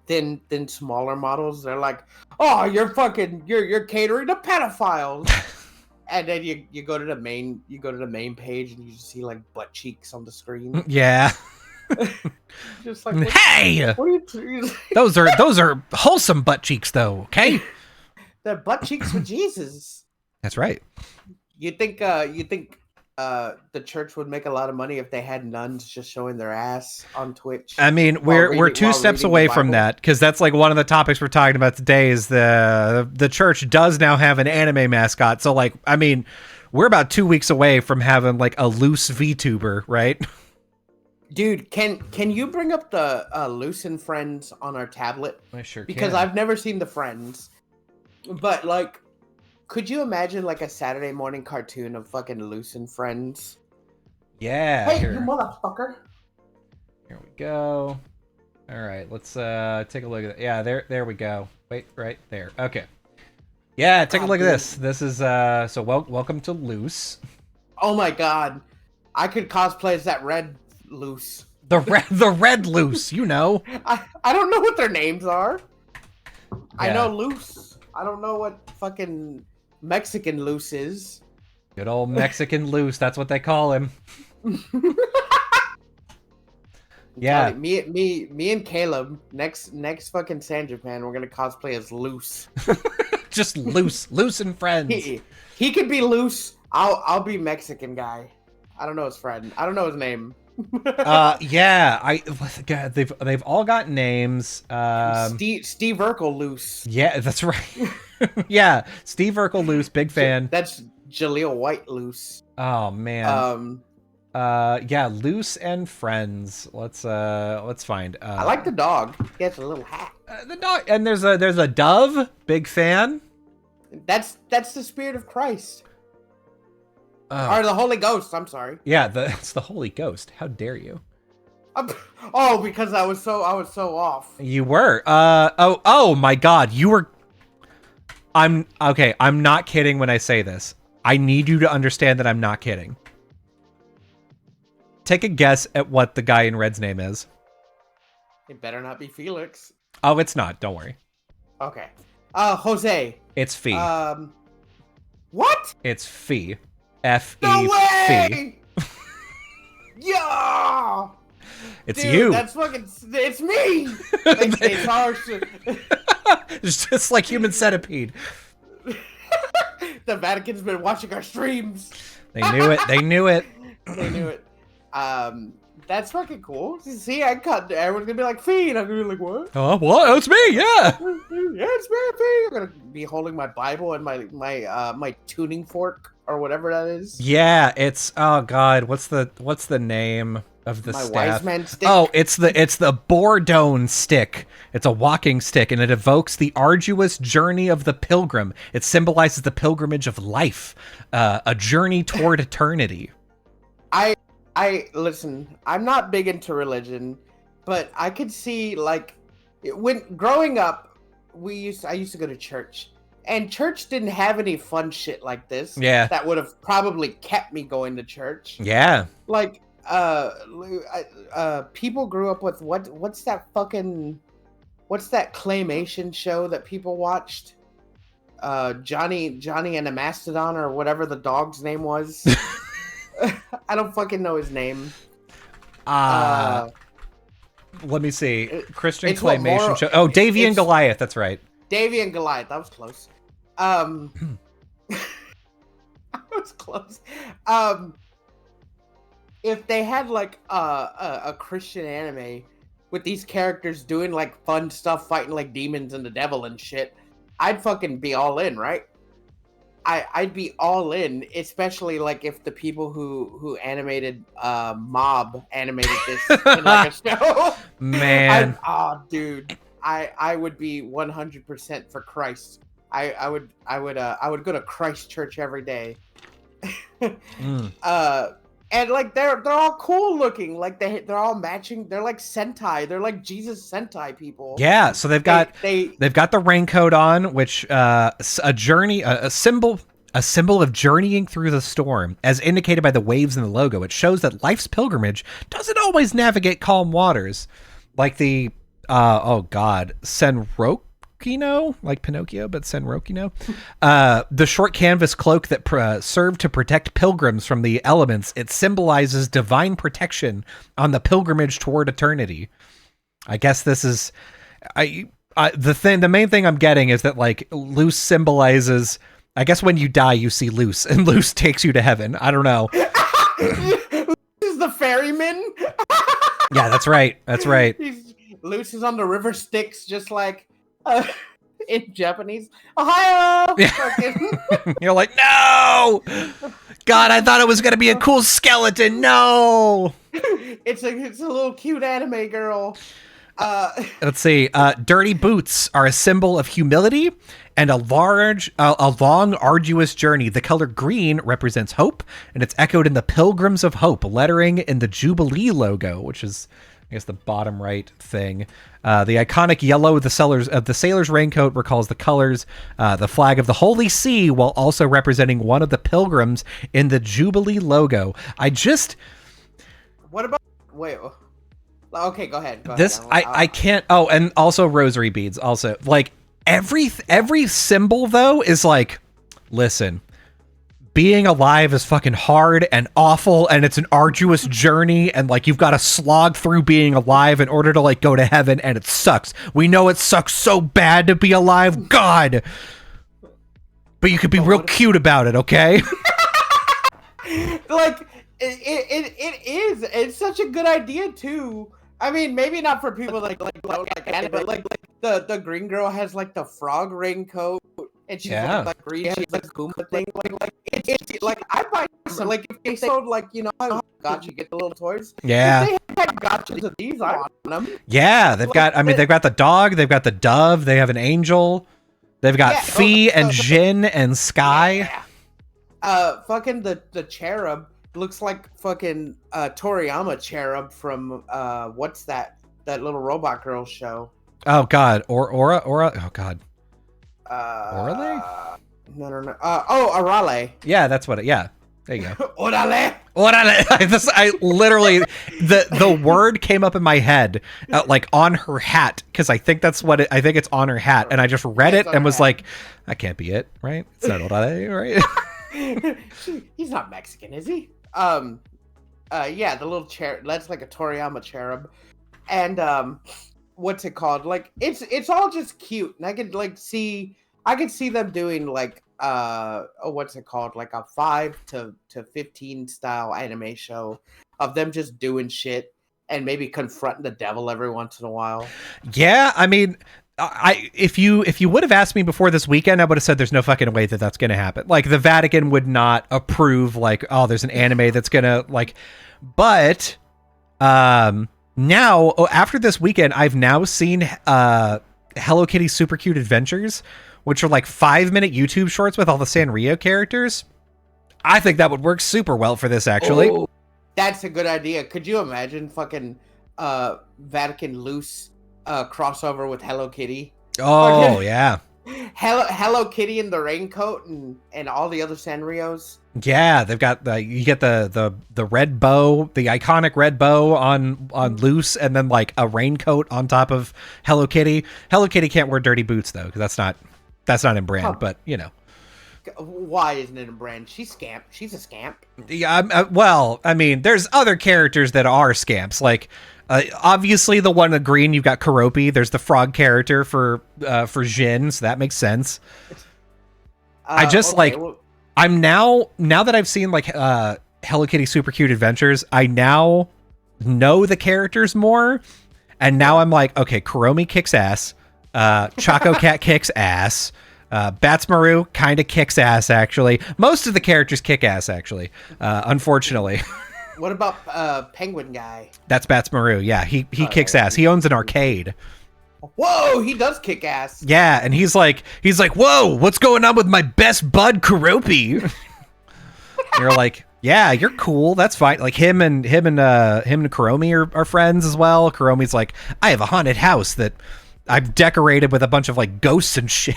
S2: thin smaller models. They're like, oh, you're catering to pedophiles. And then you go to the main page and you just see like butt cheeks on the screen.
S1: Yeah.
S2: Just like,
S1: hey,
S2: what are you
S1: those are wholesome butt cheeks though, okay?
S2: They're butt cheeks for Jesus.
S1: That's right.
S2: You think the church would make a lot of money if they had nuns just showing their ass on Twitch?
S1: I mean, we're two steps away from that, because that's like one of the topics we're talking about today is the church does now have an anime mascot. So like, I mean, we're about 2 weeks away from having like a Luce VTuber, right?
S2: Dude, can you bring up the Luce and Friends on our tablet?
S1: I sure can.
S2: Because I've never seen the Friends, but like, could you imagine like a Saturday morning cartoon of fucking Luce and Friends?
S1: Yeah.
S2: Hey, you motherfucker!
S1: Here we go. All right, let's take a look at it. Yeah, there we go. Wait, right there. Okay. Yeah, take a look at this. This is so welcome to Luce.
S2: Oh my god, I could cosplay as that red Luce.
S1: The red Luce, you know.
S2: I don't know what their names are. Yeah. I know Luce. I don't know what fucking Mexican Luce is.
S1: Good old Mexican Luce, that's what they call him. Yeah.
S2: Me and Caleb, next fucking San Japan, we're gonna cosplay as Luce.
S1: Just Luce and Friends.
S2: He could be Luce. I'll be Mexican guy. I don't know his friend. I don't know his name.
S1: Yeah, God, they've all got names.
S2: Steve Urkel Luce.
S1: Yeah, that's right. Yeah, Steve Urkel Luce, big fan.
S2: That's Jaleel White Luce.
S1: Oh man. Yeah, Luce and Friends. Let's find.
S2: I like the dog. He has a little hat.
S1: The dog, and there's a dove. Big fan.
S2: That's the Spirit of Christ. Or the Holy Ghost. I'm sorry.
S1: Yeah, it's the Holy Ghost. How dare you?
S2: Oh, because I was so off.
S1: You were. Oh my God, you were. I'm okay. I'm not kidding when I say this. I need you to understand that I'm not kidding. Take a guess at what the guy in red's name is.
S2: It better not be Felix.
S1: Oh, it's not. Don't worry.
S2: Okay. Jose.
S1: It's Fee.
S2: What?
S1: It's Fee. F-E.
S2: No
S1: Fee.
S2: way! Yeah!
S1: It's
S2: Dude,
S1: you.
S2: That's fucking. It's me. It's hard.
S1: It's just like Human Centipede.
S2: The Vatican's been watching our streams.
S1: They knew it. They knew it.
S2: They knew it. That's fucking cool. See, everyone's gonna be like, Fiend. I'm gonna be like, what?
S1: Oh, what? It's me. Yeah.
S2: Yeah, it's me, Fiend. I'm gonna be holding my Bible and my tuning fork or whatever that is.
S1: Yeah. It's oh god. What's the name of the
S2: My
S1: staff?
S2: wise man stick.
S1: Oh, it's the Bourdon stick. It's a walking stick, and it evokes the arduous journey of the pilgrim. It symbolizes the pilgrimage of life, a journey toward eternity.
S2: I listen. I'm not big into religion, but I could see like when growing up, I used to go to church, and church didn't have any fun shit like this.
S1: Yeah.
S2: That would have probably kept me going to church.
S1: Yeah.
S2: Like people grew up with what's that claymation show that people watched? Johnny and the Mastodon or whatever the dog's name was. I don't fucking know his name.
S1: Let me see. Christian
S2: it's what
S1: claymation
S2: moral-
S1: show. Oh, Davy and
S2: it's-
S1: Goliath. That's right.
S2: Davy and Goliath. That was close. That was close. If they had like a Christian anime with these characters doing like fun stuff, fighting like demons and the devil and shit, I'd fucking be all in, right? I'd be all in, especially like if the people who animated Mob animated this in like a show.
S1: Man.
S2: Dude, I would be 100% for Christ. I would go to Christ Church every day. And like they're all cool looking, like they're all matching. They're like Sentai. They're like Jesus Sentai people.
S1: Yeah, so they've got the raincoat on, which a symbol of journeying through the storm, as indicated by the waves in the logo. It shows that life's pilgrimage doesn't always navigate calm waters, like the Senrokino, like Pinocchio, but Senrokino. The short canvas cloak that served to protect pilgrims from the elements. It symbolizes divine protection on the pilgrimage toward eternity. I guess this is the main thing I'm getting is that like Luce symbolizes, I guess when you die you see Luce and Luce takes you to heaven. I don't know.
S2: Luce is the ferryman.
S1: Yeah, that's right. That's right.
S2: Luce is on the river Styx, just like in Japanese. Ohio.
S1: Yeah. You're like, no, God, I thought it was gonna be a cool skeleton. No,
S2: it's a little cute anime girl.
S1: Let's see. Dirty boots are a symbol of humility and a long, arduous journey. The color green represents hope, and it's echoed in the Pilgrims of Hope lettering in the Jubilee logo, which is, I guess, the bottom right thing. The iconic yellow of the sailor's raincoat recalls the colors, the flag of the Holy See, while also representing one of the pilgrims in the Jubilee logo.
S2: What about... Wait... Okay, go ahead.
S1: I can't... Oh, and also rosary beads. Also, like, every symbol, though, is like, listen... Being alive is fucking hard and awful, and it's an arduous journey, and like you've got to slog through being alive in order to like go to heaven, and it sucks. We know it sucks so bad to be alive, God. But you could be real cute about it, okay?
S2: Like it is. It's such a good idea too. I mean, maybe not for people like anime, but like the green girl has like the frog raincoat. And she's like green, she has like Goomba thing. Like it's like I buy some. Like if they sold like, you know, gotcha, get the little toys.
S1: Yeah.
S2: If they had gotchas of these, I want them.
S1: Yeah, they've got. I mean, they've got the dog, they've got the dove, they have an angel, they've got Fee and Jin and Sky.
S2: Yeah. Fucking the cherub looks like fucking Toriyama cherub from what's that little robot girl show?
S1: Oh God, Aura. Oh God. Orale?
S2: No. Arale.
S1: Yeah, that's what it. Yeah, there you go.
S2: Orale.
S1: I literally the word came up in my head like on her hat because I think that's what I think it's on her hat, and I just read it and was like, that can't be it, right? It's not orale, right?
S2: He's not Mexican, is he? Yeah, the little cherub. That's like a Toriyama cherub, and what's it called? Like it's all just cute, and I could see them doing like what's it called? Like a 5 to 15 style anime show of them just doing shit and maybe confronting the devil every once in a while.
S1: Yeah, I mean, if you would have asked me before this weekend, I would have said there's no fucking way that that's going to happen. Like the Vatican would not approve like, oh, there's an anime that's going to like, but now after this weekend, I've now seen Hello Kitty Super Cute Adventures, which are like 5-minute YouTube shorts with all the Sanrio characters. I think that would work super well for this, actually.
S2: Oh, that's a good idea. Could you imagine fucking Vatican Luce crossover with Hello Kitty?
S1: Oh, yeah.
S2: Hello Kitty in the raincoat and all the other Sanrios.
S1: Yeah, they've got you get the red bow, the iconic red bow on Luce, and then like a raincoat on top of Hello Kitty. Hello Kitty can't wear dirty boots though, because that's not in brand. Huh. But you know,
S2: why isn't it in brand? She's scamp. She's a scamp.
S1: Yeah, well, I mean, there's other characters that are scamps. Like obviously the one in the green, you've got Karopi. There's the frog character for Jin, so that makes sense. I just okay, like. I'm now that I've seen like Hello Kitty Super Cute Adventures, I now know the characters more, and now I'm like, okay, Kuromi kicks ass, Choco Cat kicks ass, Batsmaru kind of kicks ass actually. Most of the characters kick ass actually, unfortunately.
S2: What about Penguin Guy?
S1: That's Batsmaru. Yeah, he kicks ass. He owns an arcade.
S2: Whoa, he does kick ass.
S1: Yeah, and he's like, whoa, what's going on with my best bud Kuropi? You're like, yeah, you're cool. That's fine. Like him and Kuromi are friends as well. Kuromi's like, I have a haunted house that I've decorated with a bunch of like ghosts and shit.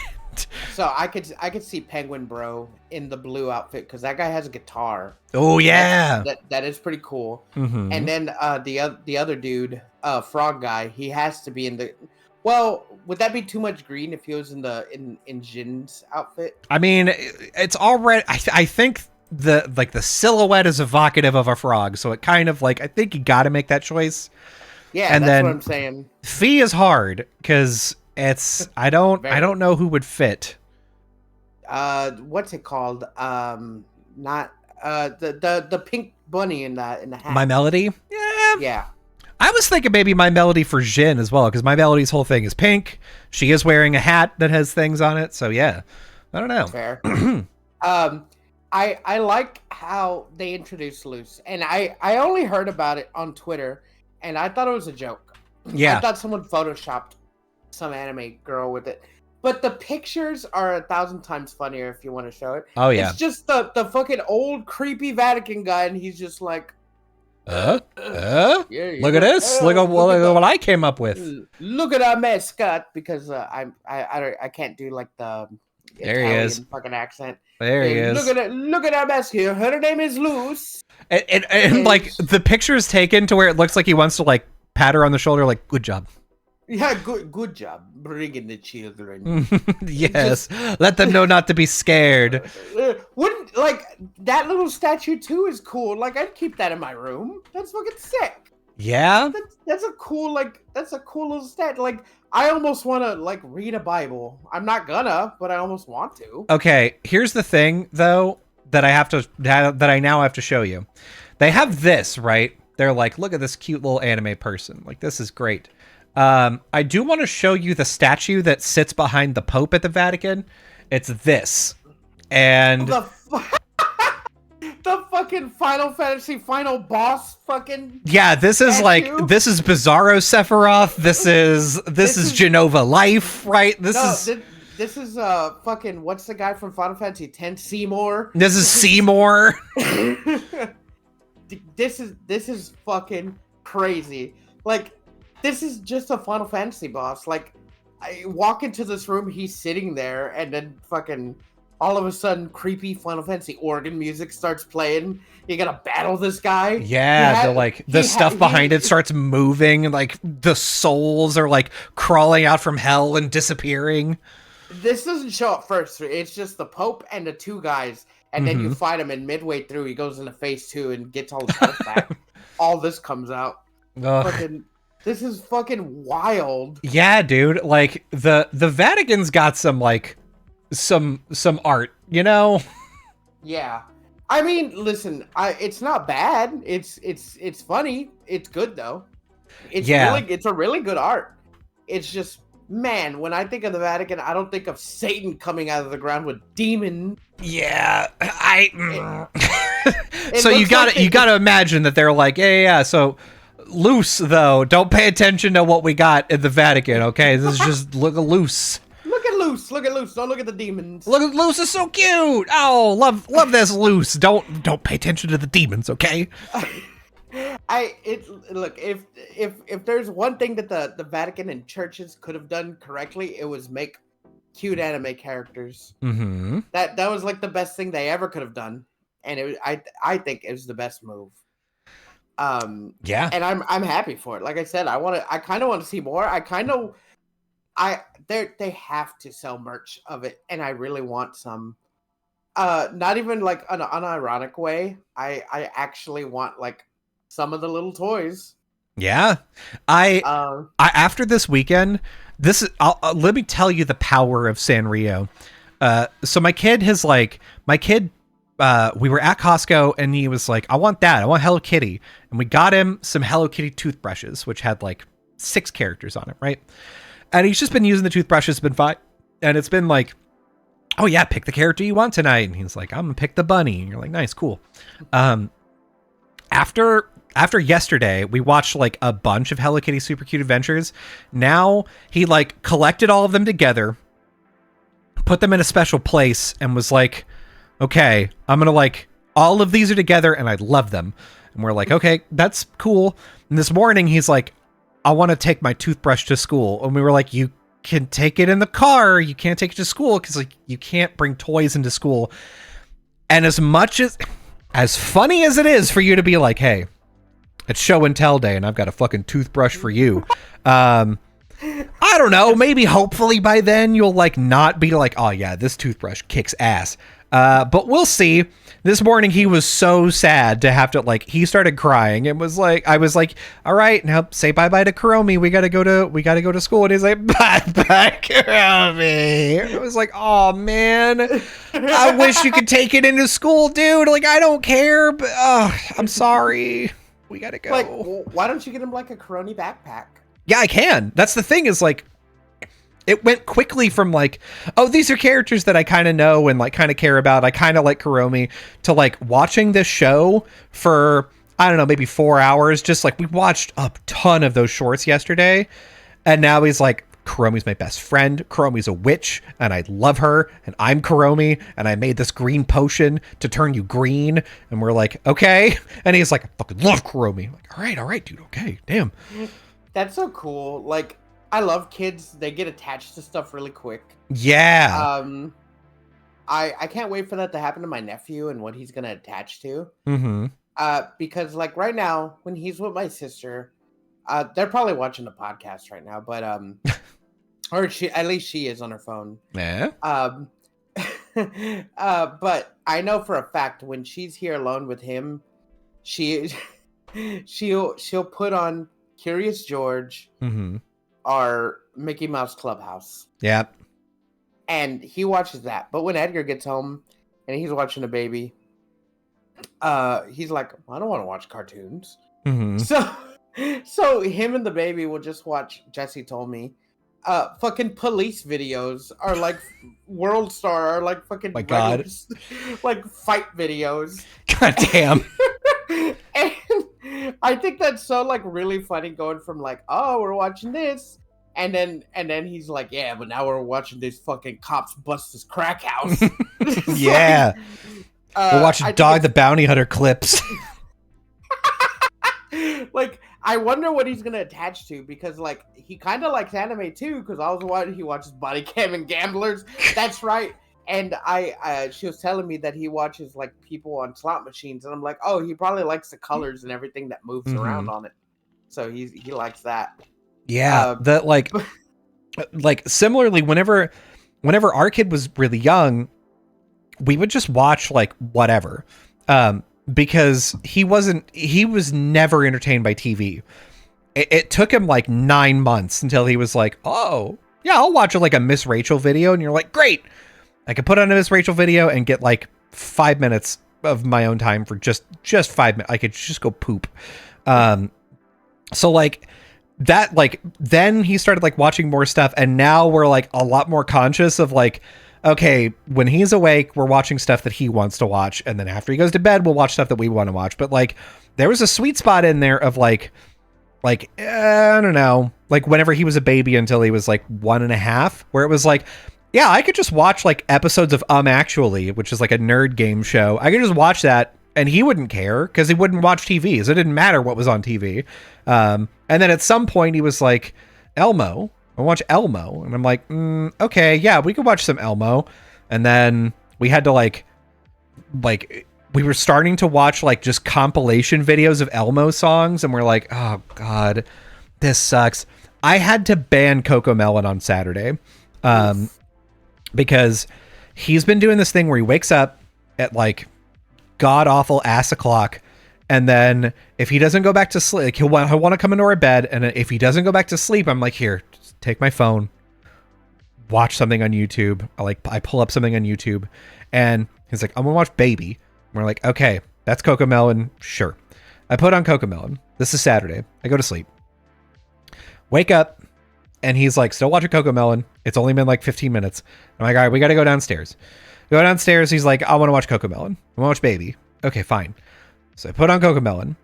S2: So I could see Penguin Bro in the blue outfit because that guy has a guitar.
S1: Oh yeah,
S2: that is pretty cool.
S1: Mm-hmm.
S2: And then the other dude, Frog Guy, he has to be in the. Well, would that be too much green if he was in Jin's outfit?
S1: I mean, it's already. I think the silhouette is evocative of a frog, so it kind of like I think you got to make that choice.
S2: Yeah,
S1: and
S2: that's
S1: then
S2: what I'm saying.
S1: Fee is hard because it's I don't know who would fit.
S2: What's it called? Not the pink bunny in the hat.
S1: My Melody.
S2: Yeah.
S1: I was thinking maybe My Melody for Jin as well, because My Melody's whole thing is pink. She is wearing a hat that has things on it, so yeah. I don't know.
S2: Fair. I like how they introduced Luce, and I only heard about it on Twitter, and I thought it was a joke.
S1: Yeah.
S2: I thought someone photoshopped some anime girl with it. But the pictures are 1,000 times funnier if you want to show it.
S1: Oh, yeah.
S2: It's just the fucking old creepy Vatican guy, and he's just like...
S1: Yeah, look at this. Look at what I came up with.
S2: Look at our mascot, because I can't do like the
S1: there Italian he is
S2: fucking accent.
S1: There he is.
S2: Look at our mascot. Her name is Luce.
S1: And like the picture is taken to where it looks like he wants to like pat her on the shoulder, like good job.
S2: Yeah, good job bringing the children.
S1: Yes, let them know not to be scared.
S2: Wouldn't like that little statue too is cool. Like I'd keep that in my room. That's fucking sick.
S1: Yeah,
S2: that's a cool little statue. Like I almost want to like read a Bible. I'm not gonna, but I almost want to.
S1: Okay, here's the thing though that I now have to show you. They have this right. They're like, look at this cute little anime person. Like this is great. I do want to show you the statue that sits behind the Pope at the Vatican. It's this. And
S2: the fucking Final Fantasy final boss fucking
S1: yeah, this is
S2: statue?
S1: Like this is Bizarro Sephiroth. This is Genova Life, right? This
S2: is fucking what's the guy from Final Fantasy X? Seymour.
S1: This is Seymour.
S2: This is fucking crazy. Like this is just a Final Fantasy boss. Like, I walk into this room, he's sitting there, and then fucking all of a sudden, creepy Final Fantasy organ music starts playing. You gotta battle this guy.
S1: Yeah, the stuff behind it starts moving, and like the souls are like crawling out from hell and disappearing.
S2: This doesn't show up first. It's just the Pope and the two guys, and then you fight him, and midway through, he goes into phase 2 and gets all his health back. All this comes out. Fucking, this is fucking wild.
S1: Yeah, dude. Like the Vatican's got some like some art, you know?
S2: Yeah. I mean, listen, it's not bad. It's funny. It's good though. It's a really good art. It's just, man, when I think of the Vatican, I don't think of Satan coming out of the ground with demon.
S1: Yeah, so you gotta imagine that they're like, yeah. So Luce, though, don't pay attention to what we got in the Vatican. Okay, this is just look at Luce.
S2: Look at Luce. Look at Luce. Don't look at the demons.
S1: Look at Luce is so cute. Oh, love this Luce. Don't pay attention to the demons. Okay.
S2: Look, if there's one thing that the Vatican and churches could have done correctly, it was make cute anime characters.
S1: Mm-hmm.
S2: That was like the best thing they ever could have done, and I think it was the best move.
S1: Yeah,
S2: and I'm happy for it. Like I said, I kind of want to see more. They have to sell merch of it, and I really want some. Not even like an unironic way. I actually want like some of the little toys.
S1: Yeah, I after this weekend, let me tell you the power of Sanrio. So my kid, we were at Costco and he was like, I want that. I want Hello Kitty. And we got him some Hello Kitty toothbrushes, which had like 6 characters on it, right? And he's just been using the toothbrushes, been fine. And it's been like, oh yeah, pick the character you want tonight. And he's like, I'm gonna pick the bunny. And you're like, nice, cool. After yesterday, we watched like a bunch of Hello Kitty Super Cute Adventures. Now he like collected all of them together, put them in a special place, and was like, okay, I'm gonna like, all of these are together and I love them. And we're like, okay, that's cool. And this morning he's like, I want to take my toothbrush to school. And we were like, you can take it in the car. You can't take it to school because like you can't bring toys into school. And as funny as it is for you to be like, hey, it's show and tell day and I've got a fucking toothbrush for you. I don't know. Maybe hopefully by then you'll like not be like, oh yeah, this toothbrush kicks ass. But we'll see. This morning he was so sad to have to like, he started crying and was like, I was like, all right, now say bye-bye to Kuromi. We gotta go to school. And he's like, bye-bye, Kuromi. I was like, oh man, I wish you could take it into school, dude. Like, I don't care, but I'm sorry. We gotta go.
S2: Like, well, why don't you get him like a Kuromi backpack?
S1: Yeah, I can. That's the thing is like, it went quickly from like, oh, these are characters that I kind of know and like kind of care about. I kind of like Kuromi, to like watching this show for, I don't know, maybe 4 hours. Just like we watched a ton of those shorts yesterday. And now he's like, Kuromi's my best friend. Kuromi's a witch and I love her. And I'm Kuromi and I made this green potion to turn you green. And we're like, okay. And he's like, I fucking love Kuromi. I'm like, all right, dude. Okay, damn.
S2: That's so cool. Like, I love kids. They get attached to stuff really quick.
S1: Yeah.
S2: I can't wait for that to happen to my nephew and what he's gonna attach to.
S1: Mm-hmm.
S2: Because like right now, when he's with my sister, they're probably watching the podcast right now, but or at least she is on her phone.
S1: Yeah.
S2: But I know for a fact when she's here alone with him, she'll put on Curious George.
S1: Mm-hmm.
S2: Our Mickey Mouse Clubhouse.
S1: Yep.
S2: And he watches that. But when Edgar gets home and he's watching a baby, he's like, I don't want to watch cartoons.
S1: Mm-hmm.
S2: So him and the baby will just watch, Jesse told me, fucking police videos are like World Star are like fucking
S1: my God.
S2: Like fight videos.
S1: God damn.
S2: And I think that's so like really funny going from like, oh, we're watching this, and then he's like, yeah, but now we're watching these fucking cops bust this crack house.
S1: Yeah. We're watching Dog the Bounty Hunter clips.
S2: Like, I wonder what he's gonna attach to, because like he kind of likes anime too. Because I was watching, he watches Body Cam and Gamblers. That's right. And she was telling me that he watches like people on slot machines, and I'm like, oh, he probably likes the colors and everything that moves around on it. So he likes that.
S1: Yeah, that like similarly, whenever our kid was really young, we would just watch like whatever, because he was never entertained by TV. It took him like 9 months until he was like, oh yeah, I'll watch like a Miss Rachel video, and you're like, great, I could put on a Miss Rachel video and get like 5 minutes of my own time for just 5 minutes. I could just go poop. So like that, like then he started like watching more stuff, and now we're like a lot more conscious of like, okay, when he's awake, we're watching stuff that he wants to watch, and then after he goes to bed, we'll watch stuff that we want to watch. But like there was a sweet spot in there of like I don't know, like whenever he was a baby until he was like 1.5, where it was like, yeah, I could just watch like episodes of Actually, which is like a nerd game show. I could just watch that and he wouldn't care because he wouldn't watch TV. So it didn't matter what was on TV. And then at some point he was like, Elmo, I watch Elmo. And I'm like, okay, yeah, we could watch some Elmo. And then we had to like we were starting to watch like just compilation videos of Elmo songs. And we're like, oh God, this sucks. I had to ban Coco Melon on Saturday. Because he's been doing this thing where he wakes up at like god awful ass o'clock, and then if he doesn't go back to sleep, like he'll want to come into our bed, and if he doesn't go back to sleep, I'm like, here, just take my phone, watch something on YouTube. I pull up something on YouTube, and he's like, I'm gonna watch Baby. And we're like, okay, that's Coco Melon, sure. I put on Coco Melon. This is Saturday. I go to sleep, wake up, and he's like, still watching Coco Melon. It's only been like 15 minutes. I'm like, all right, we got to go downstairs. Go downstairs. He's like, I want to watch Coco Melon. I want to watch Baby. Okay, fine. So I put on Coco Melon.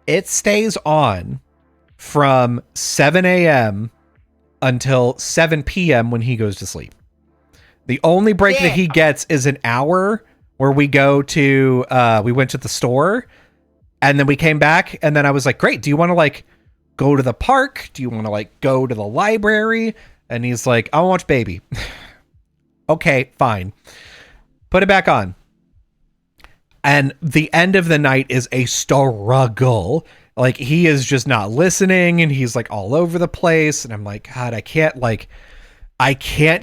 S1: It stays on from 7 a.m. until 7 p.m. when he goes to sleep. The only break that he gets is an hour where we went to the store, and then we came back, and then I was like, great, do you want to like go to the park? Do you want to like go to the library? And he's like, I want to watch Baby. Okay, fine. Put it back on. And the end of the night is a struggle. Like he is just not listening, and he's like all over the place. And I'm like, God, I can't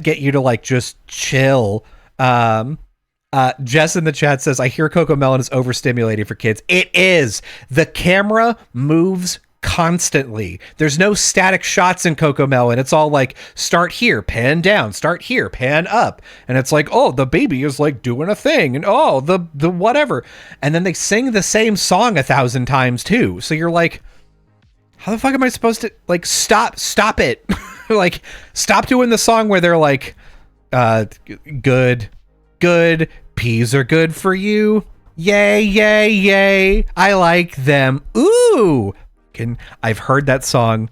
S1: get you to like just chill. Jess in the chat says, I hear Coco Melon is overstimulating for kids. It is. The camera moves constantly. There's no static shots in Coco Melon. It's all like start here, pan down, start here, pan up. And it's like, oh, the baby is like doing a thing, and oh, the whatever. And then they sing the same song 1,000 times too. So you're like, how the fuck am I supposed to like stop it? Like stop doing the song where they're like, good, peas are good for you. Yay, yay, yay. I like them. Ooh. I've heard that song,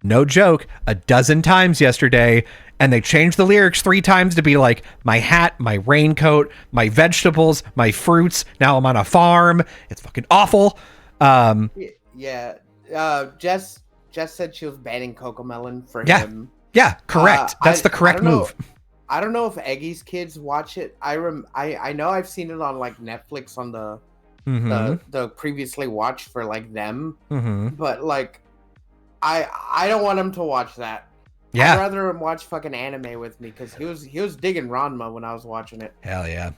S1: no joke, 12 times yesterday, and they changed the lyrics 3 times to be like, my hat, my raincoat, my vegetables, my fruits. Now I'm on a farm. It's fucking awful.
S2: Yeah. Jess said she was banning Coco Melon for him.
S1: Yeah, correct. That's the correct move.
S2: I don't know if Eggy's kids watch it. I know I've seen it on like Netflix on the previously watched for like them, but like I don't want him to watch that. Yeah, I'd rather him watch fucking anime with me, because he was digging Ranma when I was watching it.
S1: Hell yeah.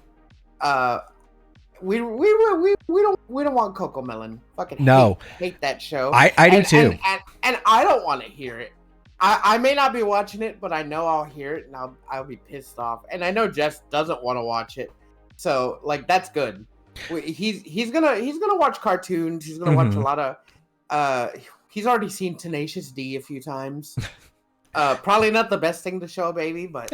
S2: We don't want Coco Melon. Fucking hate that show.
S1: I do too.
S2: And I don't want to hear it. I may not be watching it, but I know I'll hear it, and I'll be pissed off. And I know Jess doesn't want to watch it, so like that's good. He's gonna watch cartoons. He's gonna watch a lot of. He's already seen Tenacious D a few times. Probably not the best thing to show a baby, but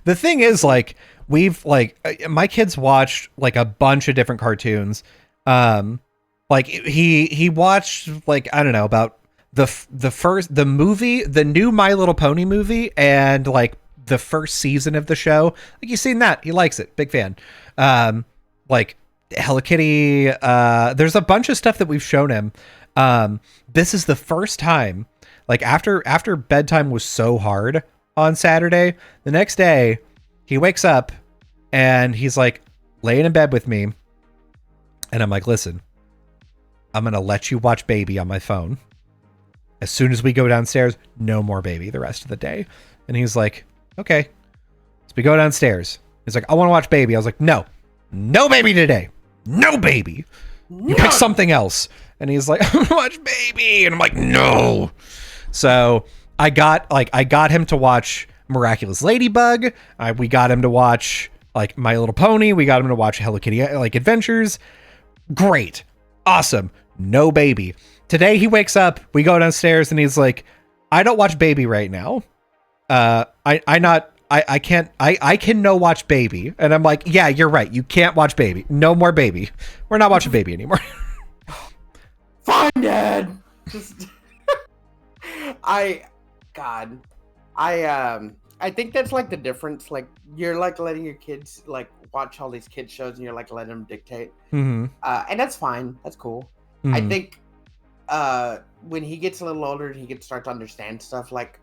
S1: the thing is, like, we've like my kids watched like a bunch of different cartoons. Like he watched like, I don't know, about the movie, the new My Little Pony movie, and like the first season of the show. Like, you've seen that, he likes it, big fan. Like Hello Kitty, there's a bunch of stuff that we've shown him. This is the first time, like after bedtime was so hard on Saturday, the next day he wakes up and he's like laying in bed with me, and I'm like, listen, I'm gonna let you watch Baby on my phone. As soon as we go downstairs, no more Baby the rest of the day. And he's like, okay. So we go downstairs. He's like, I want to watch Baby. I was like, no Baby today. No Baby. You pick something else. And he's like, I want to watch Baby. And I'm like, no. So I got him to watch Miraculous Ladybug. We got him to watch like My Little Pony. We got him to watch Hello Kitty like Adventures. Great. Awesome. No Baby. Today he wakes up, we go downstairs, and he's like, I don't watch Baby right now. I can no watch Baby. And I'm like, yeah, you're right. You can't watch Baby. No more Baby. We're not watching Baby anymore.
S2: Fine, Dad. Just I think that's like the difference. Like you're like letting your kids like watch all these kids shows, and you're like letting them dictate.
S1: Mm-hmm.
S2: And that's fine. That's cool.
S1: Mm-hmm.
S2: I think when he gets a little older, he can start to understand stuff. Like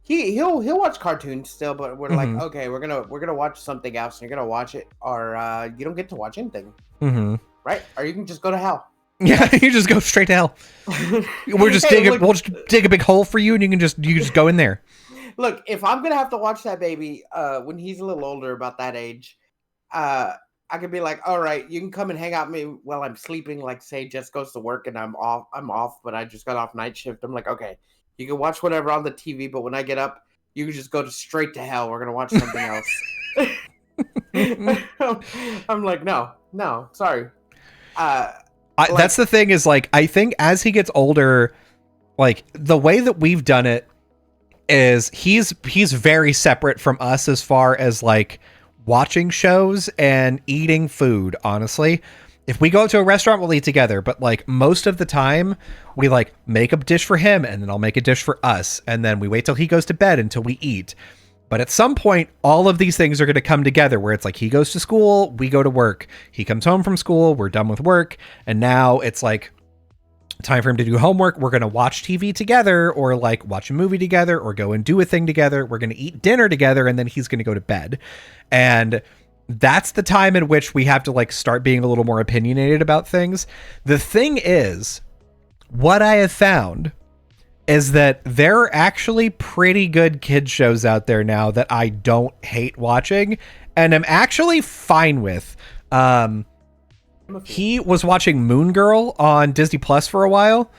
S2: he'll watch cartoons still, but we're like, okay, we're gonna watch something else, and you're gonna watch it, or you don't get to watch anything, right? Or you can just go to hell.
S1: Yeah, you just go straight to hell. We'll just dig a big hole for you, and you can just go in there.
S2: Look, if I'm gonna have to watch that Baby when he's a little older, about that age, I could be like, all right, you can come and hang out with me while I'm sleeping. Like, say, Jess goes to work and I'm off, but I just got off night shift. I'm like, okay, you can watch whatever on the TV, but when I get up, you can just go straight to hell. We're gonna watch something else. I'm like, no, sorry.
S1: That's the thing is, like, I think as he gets older, like the way that we've done it is he's very separate from us as far as like watching shows and eating food. Honestly, if we go to a restaurant, we'll eat together, but like most of the time we like make a dish for him, and then I'll make a dish for us, and then we wait till he goes to bed until we eat. But at some point, all of these things are going to come together where it's like he goes to school, we go to work, he comes home from school, we're done with work, and now it's like time for him to do homework. We're going to watch TV together, or like watch a movie together, or go and do a thing together. We're going to eat dinner together, and then he's going to go to bed. And that's the time in which we have to like start being a little more opinionated about things. The thing is, what I have found is that there are actually pretty good kids shows out there now that I don't hate watching, and I'm actually fine with. He was watching Moon Girl on Disney Plus for a while.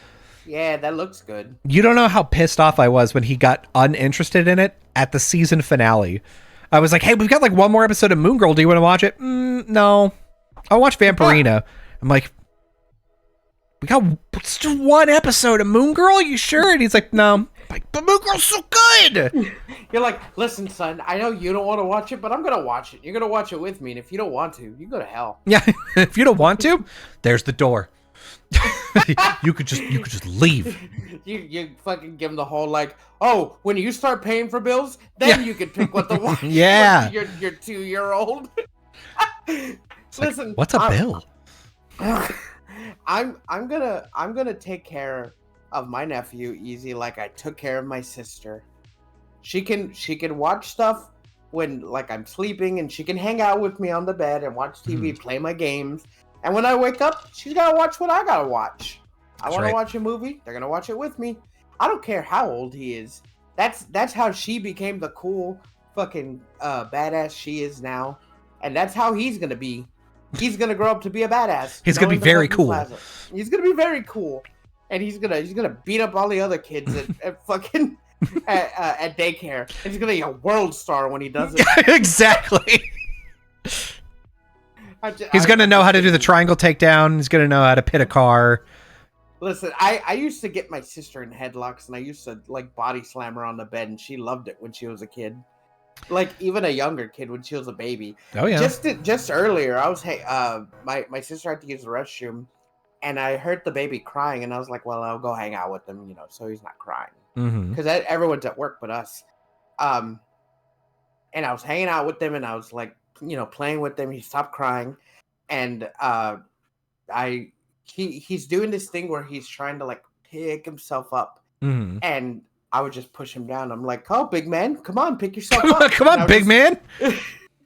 S2: Yeah, that looks good.
S1: You don't know how pissed off I was when he got uninterested in it at the season finale. I was like, hey, we've got like one more episode of Moon Girl. Do you want to watch it? No. I'll watch Vampirina. I'm like, we got just one episode of Moon Girl? You sure? And he's like, no. I'm like, but Moon Girl's so good.
S2: You're like, listen, son, I know you don't want to watch it, but I'm going to watch it. You're going to watch it with me. And if you don't want to, you go to hell.
S1: Yeah. If you don't want to, there's the door. you could just leave.
S2: You fucking give him the whole like, oh, when you start paying for bills, then you can pick what the watch.
S1: Yeah.
S2: Your 2-year-old. Listen,
S1: like, what's a bill?
S2: I'm gonna take care of my nephew easy like I took care of my sister. She can watch stuff when like I'm sleeping, and she can hang out with me on the bed and watch TV, play my games. And when I wake up, she's gotta watch what I gotta watch. I want to watch a movie, they're gonna watch it with me. I don't care how old he is. That's how she became the cool fucking badass she is now, and that's how he's gonna be. He's gonna grow up to be a badass.
S1: He's gonna be very cool.
S2: He's gonna be very cool, and he's gonna beat up all the other kids at fucking at daycare. And he's gonna be a world star when he does it.
S1: Exactly. He's gonna know how to do the triangle takedown. He's gonna know how to pit a car.
S2: Listen, I used to get my sister in headlocks, and I used to like body slam her on the bed, and she loved it when she was a kid. Like even a younger kid when she was a baby.
S1: Oh yeah.
S2: Just earlier, I was my sister had to use the restroom, and I heard the baby crying, and I was like, well, I'll go hang out with him, so he's not crying, because everyone's at work but us. And I was hanging out with them, and I was like, playing with them. He stopped crying, and I he's doing this thing where he's trying to like pick himself up,
S1: Mm-hmm.
S2: and I would just push him down. I'm like, "Oh, big man, come on, pick yourself up."
S1: Come on, big man.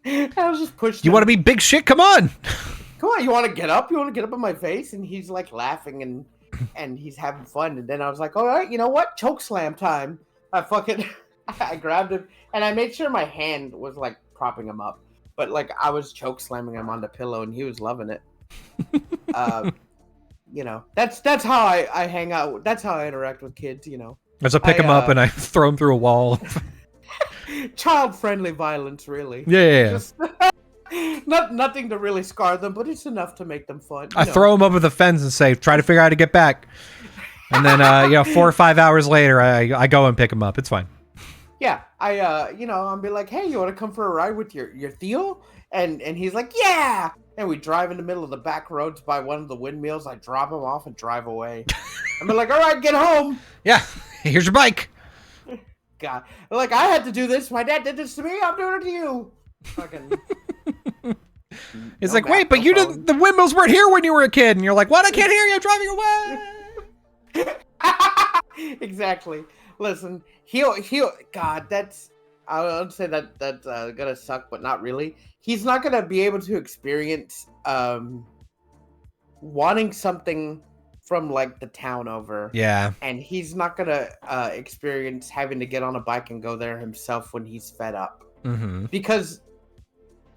S2: I was just pushing.
S1: You want to be big shit? Come on.
S2: Come on, you want to get up? You want to get up in my face? And he's like laughing and he's having fun. And then I was like, all right, you know what? Choke slam time. I grabbed him and I made sure my hand was like propping him up, but like I was choke slamming him on the pillow and he was loving it. You know, that's how I hang out. That's how I interact with kids. You know,
S1: As I pick him up and I throw him through a wall.
S2: Child-friendly violence, really.
S1: Yeah.
S2: Just, nothing to really scar them, but it's enough to make them fun.
S1: I throw him over the fence and say, try to figure out how to get back. And then, 4 or 5 hours later, I go and pick him up. It's fine.
S2: Yeah, I'll be like, hey, you want to come for a ride with your Theo? And he's like, yeah. And we drive in the middle of the back roads by one of the windmills. I drop him off and drive away. I'm like, all right, get home.
S1: Yeah, here's your bike.
S2: God, like I had to do this. My dad did this to me. I'm doing it to you. Fucking.
S1: It's like, wait, but you did. The windmills weren't here when you were a kid, and you're like, what? I can't hear you. I'm driving away.
S2: Exactly. Listen, he'll. God, that's. I would say that's gonna suck, but not really. He's not gonna be able to experience wanting something from like the town over.
S1: Yeah.
S2: And he's not gonna experience having to get on a bike and go there himself when he's fed up.
S1: Mm-hmm.
S2: Because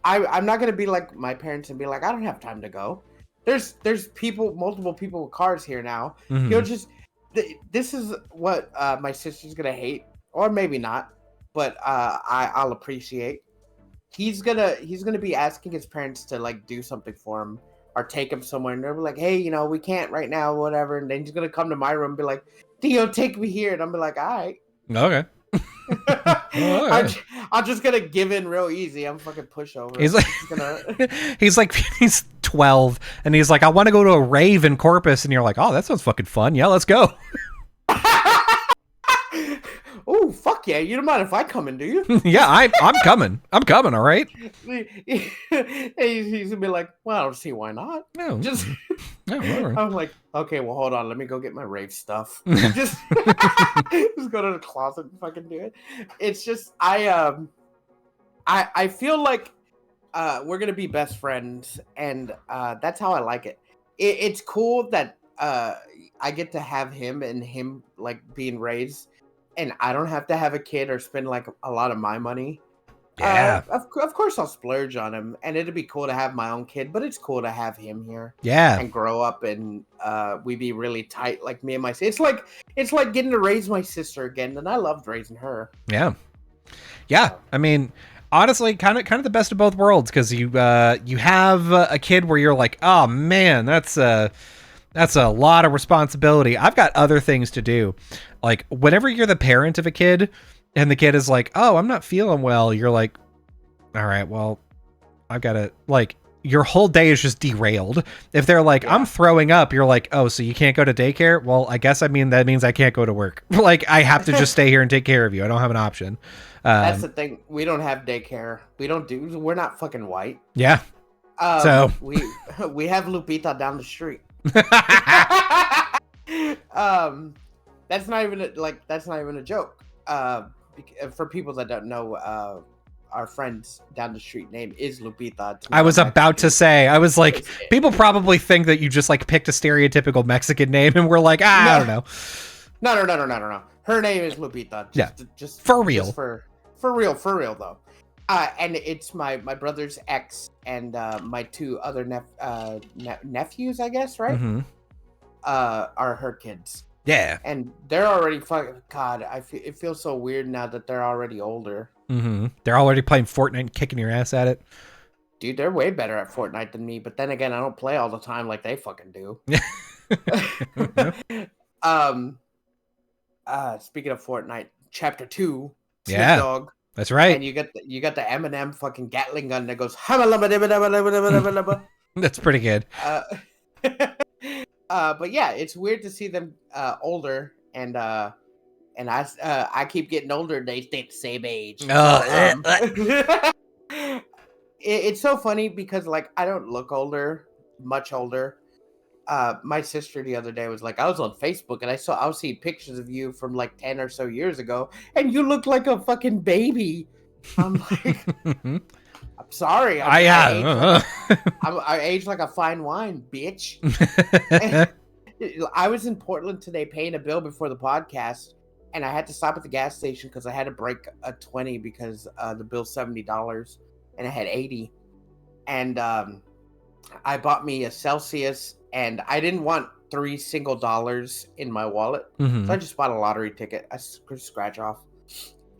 S2: I'm not gonna be like my parents and be like, I don't have time to go. There's multiple people with cars here now.
S1: Mm-hmm.
S2: He'll just this is what my sister's gonna hate, or maybe not, but I'll appreciate. He's gonna be asking his parents to like do something for him or take him somewhere, and they're like, hey, we can't right now, whatever. And then he's gonna come to my room and be like, Theo, take me here. And I'm be like, all right.
S1: Okay.
S2: I'm just gonna give in real easy. I'm fucking pushover.
S1: He's 12 and he's like, I want to go to a rave in Corpus, and you're like, oh, that sounds fucking fun. Yeah, let's go.
S2: Oh, fuck yeah. You don't mind if I come in, do you?
S1: Yeah, I'm coming. I'm coming, all right?
S2: He's gonna be like, well, I don't see why not.
S1: No.
S2: Just
S1: No,
S2: I'm like, okay, well, hold on. Let me go get my rave stuff. just go to the closet and fucking do it. It's just, I feel like we're gonna be best friends, and that's how I like it. It's cool that I get to have him and him like being raised, and I don't have to have a kid or spend like a lot of my money.
S1: Yeah.
S2: Of course I'll splurge on him, and it'd be cool to have my own kid, but it's cool to have him here.
S1: Yeah.
S2: And grow up, and we be really tight, like me and my sister. It's like getting to raise my sister again, and I loved raising her.
S1: Yeah. Yeah. I mean, honestly, kind of the best of both worlds, because you have a kid where you're like, oh man, that's a lot of responsibility. I've got other things to do. Like whenever you're the parent of a kid and the kid is like, oh, I'm not feeling well, you're like, all right, well, I've got to, like, your whole day is just derailed. If they're like, I'm throwing up, you're like, oh, so you can't go to daycare? Well, I guess that means I can't go to work. Like, I have to just stay here and take care of you. I don't have an option.
S2: That's the thing. We don't have daycare. We're not fucking white.
S1: Yeah. So
S2: we have Lupita down the street. That's not even a joke. For people that don't know, our friend's down the street name is Lupita.
S1: I was about to say, I was like, people probably think that you just like picked a stereotypical Mexican name, and we're like, I don't know.
S2: No. Her name is Lupita. Just
S1: for real.
S2: Just for real though. And it's my brother's ex and my two other nephews, I guess, right?
S1: Mm-hmm.
S2: Are her kids.
S1: Yeah.
S2: And they're already fucking, God, it feels so weird now that they're already older.
S1: Mm-hmm. They're already playing Fortnite and kicking your ass at it.
S2: Dude, they're way better at Fortnite than me, but then again, I don't play all the time like they fucking do. Speaking of Fortnite, Chapter 2, Snoop Dogg.
S1: That's right.
S2: And you got the Eminem fucking Gatling gun that goes
S1: That's pretty good.
S2: But yeah, it's weird to see them older, and I keep getting older. They stay the same age. It's so funny because like I don't look much older. my sister the other day was like, I was on Facebook and I was seeing pictures of you from like 10 or so years ago, and you look like a fucking baby. I'm like, I'm sorry. I age like a fine wine, bitch. I was in Portland today paying a bill before the podcast, and I had to stop at the gas station because I had to break a 20 because the bill's $70 and I had 80. And I bought me a Celsius, and I didn't want $3 in my wallet, so I just bought a lottery ticket. I scratch off,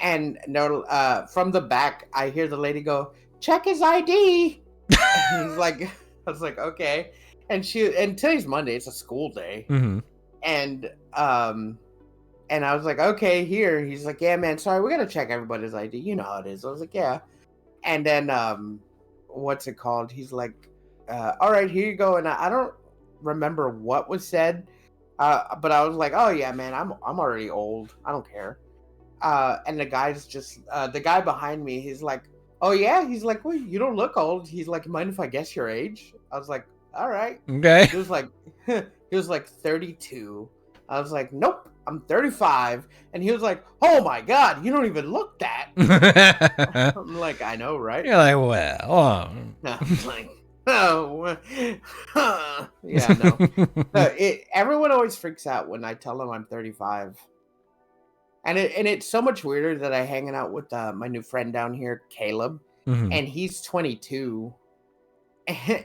S2: and no, from the back, I hear the lady go, "Check his ID." And he's like, I was like, okay. And today's Monday, it's a school day, and I was like, okay, here. He's like, yeah, man, sorry, we gotta check everybody's ID. You know how it is. I was like, yeah. And then what's it called? He's like, all right, here you go. And I don't remember what was said, but I was like, oh yeah, man, I'm already old. I don't care. And the guy's just the guy behind me. He's like, oh yeah. He's like, well, you don't look old. He's like, mind if I guess your age? I was like, all right.
S1: Okay.
S2: He was like 32. I was like, nope, I'm 35. And he was like, oh my god, you don't even look that. I'm like, I know, right?
S1: You're like, well,
S2: I'm like, oh, yeah, no. Everyone always freaks out when I tell them I'm 35. And it's so much weirder that I hanging out with my new friend down here, Caleb, and he's 22.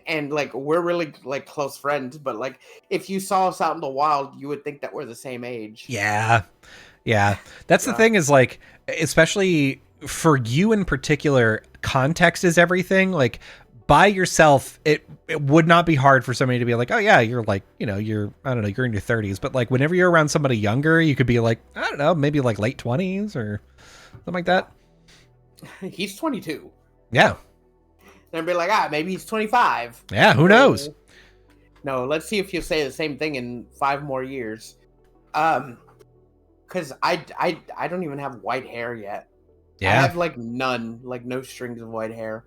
S2: And like we're really like close friends, but like if you saw us out in the wild, you would think that we're the same age.
S1: Yeah. That's the thing is like, especially for you in particular, context is everything. Like by yourself, it would not be hard for somebody to be like, oh yeah, you're like, you know, you're I don't know, you're in your 30s, but like whenever you're around somebody younger, you could be like, I don't know, maybe like late 20s or something like that.
S2: He's 22.
S1: Yeah.
S2: And be like, maybe he's 25.
S1: Yeah, who knows?
S2: No, let's see if you'll say the same thing in 5 more years. Because I don't even have white hair yet. Yeah. I have like none, like no strings of white hair.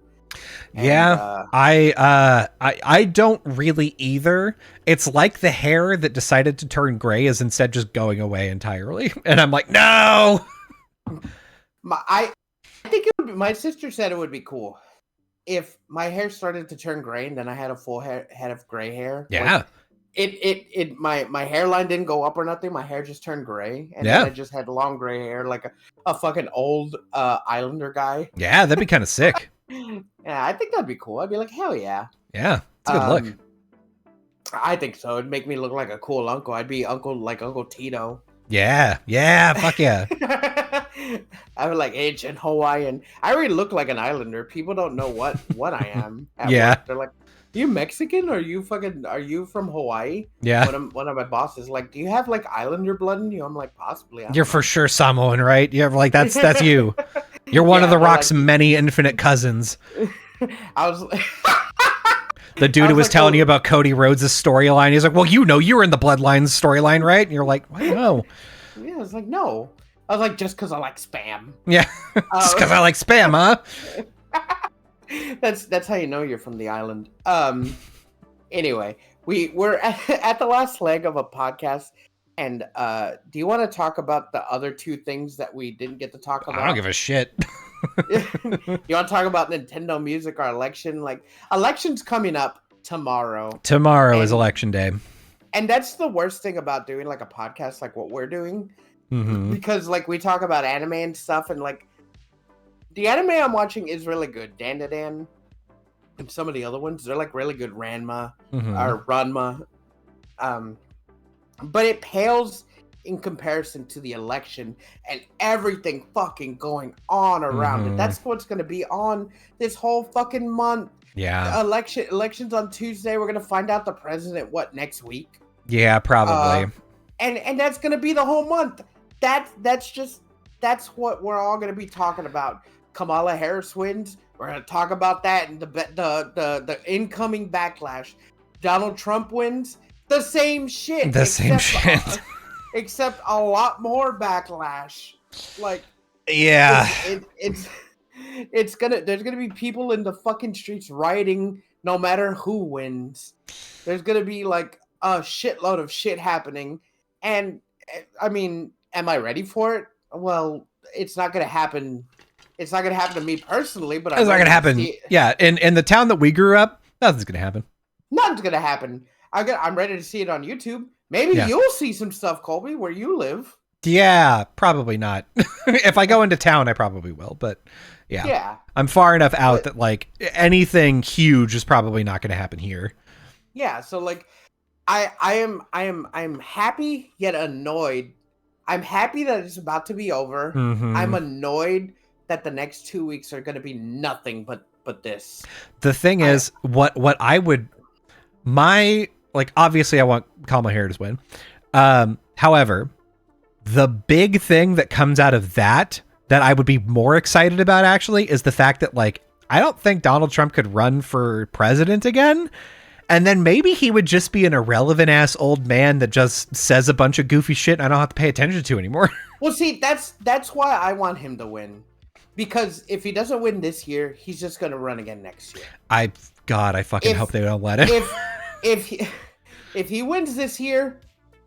S2: And,
S1: yeah, I don't really either. It's like the hair that decided to turn gray is instead just going away entirely. And I'm like, no!
S2: I think it would be, my sister said it would be cool if my hair started to turn gray and then I had a full head of gray hair.
S1: Yeah.
S2: Like, my hairline didn't go up or nothing. My hair just turned gray. And then I just had long gray hair like a fucking old Islander guy.
S1: Yeah, that'd be kind of sick.
S2: Yeah, I think that'd be cool. I'd be like, hell yeah.
S1: Yeah, it's a good look.
S2: I think so. It'd make me look like a cool uncle. I'd be Uncle Tito.
S1: Yeah, fuck yeah.
S2: I was like ancient Hawaiian. I already look like an Islander. People don't know what I am.
S1: Yeah.
S2: Work. They're like, you Mexican? Or are you from Hawaii?
S1: Yeah.
S2: One of my bosses like, do you have like Islander blood in you? I'm like, possibly.
S1: You're for sure Samoan, right? You're like, that's you. You're one of the Rock's many infinite cousins.
S2: I was
S1: the dude who was telling you about Cody Rhodes' storyline. He's like, well, you know, you were in the Bloodlines storyline, right? And you're like, I don't know.
S2: Yeah, I was like, no. I was like, just because I like spam.
S1: Yeah, just because I like spam, huh?
S2: That's how you know you're from the island. Anyway, we're at the last leg of a podcast, and do you want to talk about the other 2 things that we didn't get to talk about?
S1: I don't give a shit.
S2: You want to talk about Nintendo Music or election? Like, election's coming up tomorrow.
S1: Tomorrow is election day.
S2: And that's the worst thing about doing like a podcast like what we're doing. Because like we talk about anime and stuff, and like the anime I'm watching is really good. Dan and some of the other ones, they're like really good. Ranma or Ranma. But it pales in comparison to the election and everything fucking going on around it. That's what's going to be on this whole fucking month.
S1: Yeah.
S2: Elections on Tuesday. We're going to find out the president, next week?
S1: Yeah, probably.
S2: And that's going to be the whole month. That's what we're all going to be talking about. Kamala Harris wins. We're going to talk about that and the incoming backlash. Donald Trump wins. The same shit. Except a lot more backlash. Like,
S1: yeah,
S2: there's gonna be people in the fucking streets rioting no matter who wins. There's gonna be like a shitload of shit happening, and I mean, am I ready for it? Well, it's not gonna happen. It's not gonna happen to me personally, but I'm
S1: It's not
S2: ready
S1: gonna
S2: to
S1: happen.
S2: see it.
S1: Yeah, in the town that we grew up, nothing's gonna happen.
S2: Nothing's gonna happen. I'm ready to see it on YouTube. Maybe
S1: Yeah.
S2: you'll see some stuff, Colby, where you live.
S1: Yeah, probably not. If I go into town, I probably will. But yeah,
S2: Yeah,
S1: I'm far enough out
S2: but
S1: that like anything huge is probably not going to happen here.
S2: yeah. So like, I'm happy yet annoyed. I'm happy that it's about to be over.
S1: Mm-hmm.
S2: I'm annoyed that the next 2 weeks are gonna be nothing but this.
S1: The thing
S2: I
S1: is, what I would my like obviously I want Kamala Harris to win. However, the big thing that comes out of that I would be more excited about actually is the fact that like I don't think Donald Trump could run for president again. And then maybe he would just be an irrelevant ass old man that just says a bunch of goofy shit and I don't have to pay attention to anymore.
S2: Well, see, that's why I want him to win, because if he doesn't win this year, he's just gonna run again next year.
S1: I fucking hope they don't let him.
S2: If if he wins this year,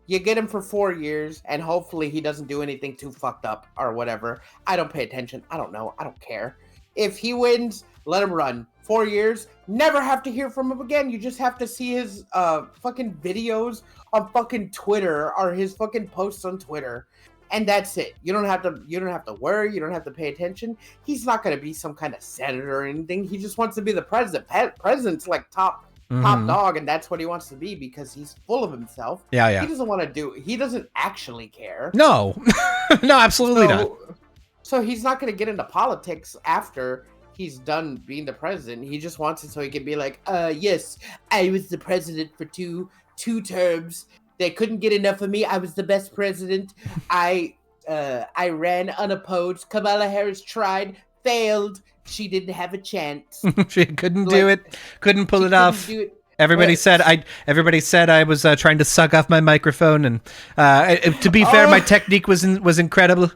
S2: you get him for 4 years, and hopefully he doesn't do anything too fucked up or whatever. I don't pay attention. I don't know. I don't care. If he wins, let him run 4 years. Never have to hear from him again. You just have to see his fucking videos on fucking Twitter or his fucking posts on Twitter. And that's it. You don't have to worry. You don't have to pay attention. He's not going to be some kind of senator or anything. He just wants to be the president. President's like top dog, and that's what he wants to be because he's full of himself.
S1: Yeah.
S2: He doesn't want to do. He doesn't actually care.
S1: No, no, absolutely not.
S2: So he's not going to get into politics after he's done being the president. He just wants it so he can be like, yes, I was the president for two terms. They couldn't get enough of me. I was the best president. I ran unopposed. Kamala Harris tried, failed. She didn't have a chance.
S1: She couldn't do it. Couldn't pull it off. Everybody
S2: But-
S1: said I was trying to suck off my microphone, and to be fair, my technique was incredible.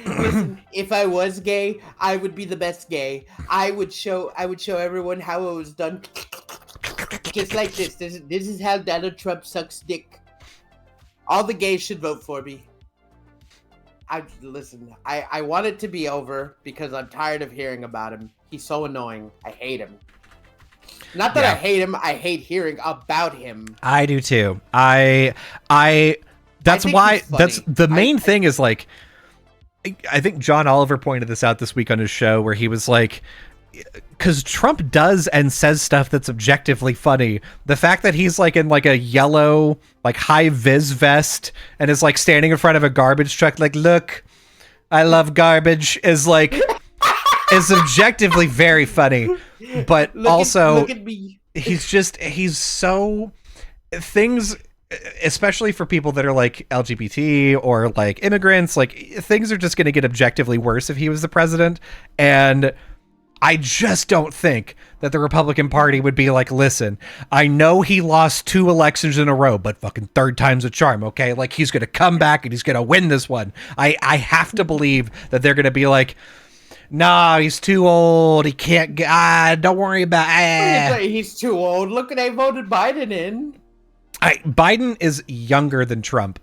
S2: Listen, if I was gay, I would be the best gay. I would show everyone how it was done. Just like this. This is how Donald Trump sucks dick. All the gays should vote for me. I want it to be over because I'm tired of hearing about him. He's so annoying. I hate him. Not that I hate him, I hate hearing about him.
S1: I do too. That's why that's the main thing is like I think John Oliver pointed this out this week on his show where he was like, because Trump does and says stuff that's objectively funny. The fact that he's like in like a yellow, like high vis vest and is like standing in front of a garbage truck, like, look, I love garbage is like, is objectively very funny. But look at me. he's so things, especially for people that are like LGBT or like immigrants, like things are just going to get objectively worse if he was the president. And I just don't think that the Republican Party would be like, listen, I know he lost 2 elections in a row, but fucking third time's a charm, okay? Like, he's going to come back and he's going to win this one. I have to believe that they're going to be like, nah, he's too old. He can't get, don't worry about it.
S2: He's too old. Look, they voted Biden in.
S1: Biden is younger than Trump,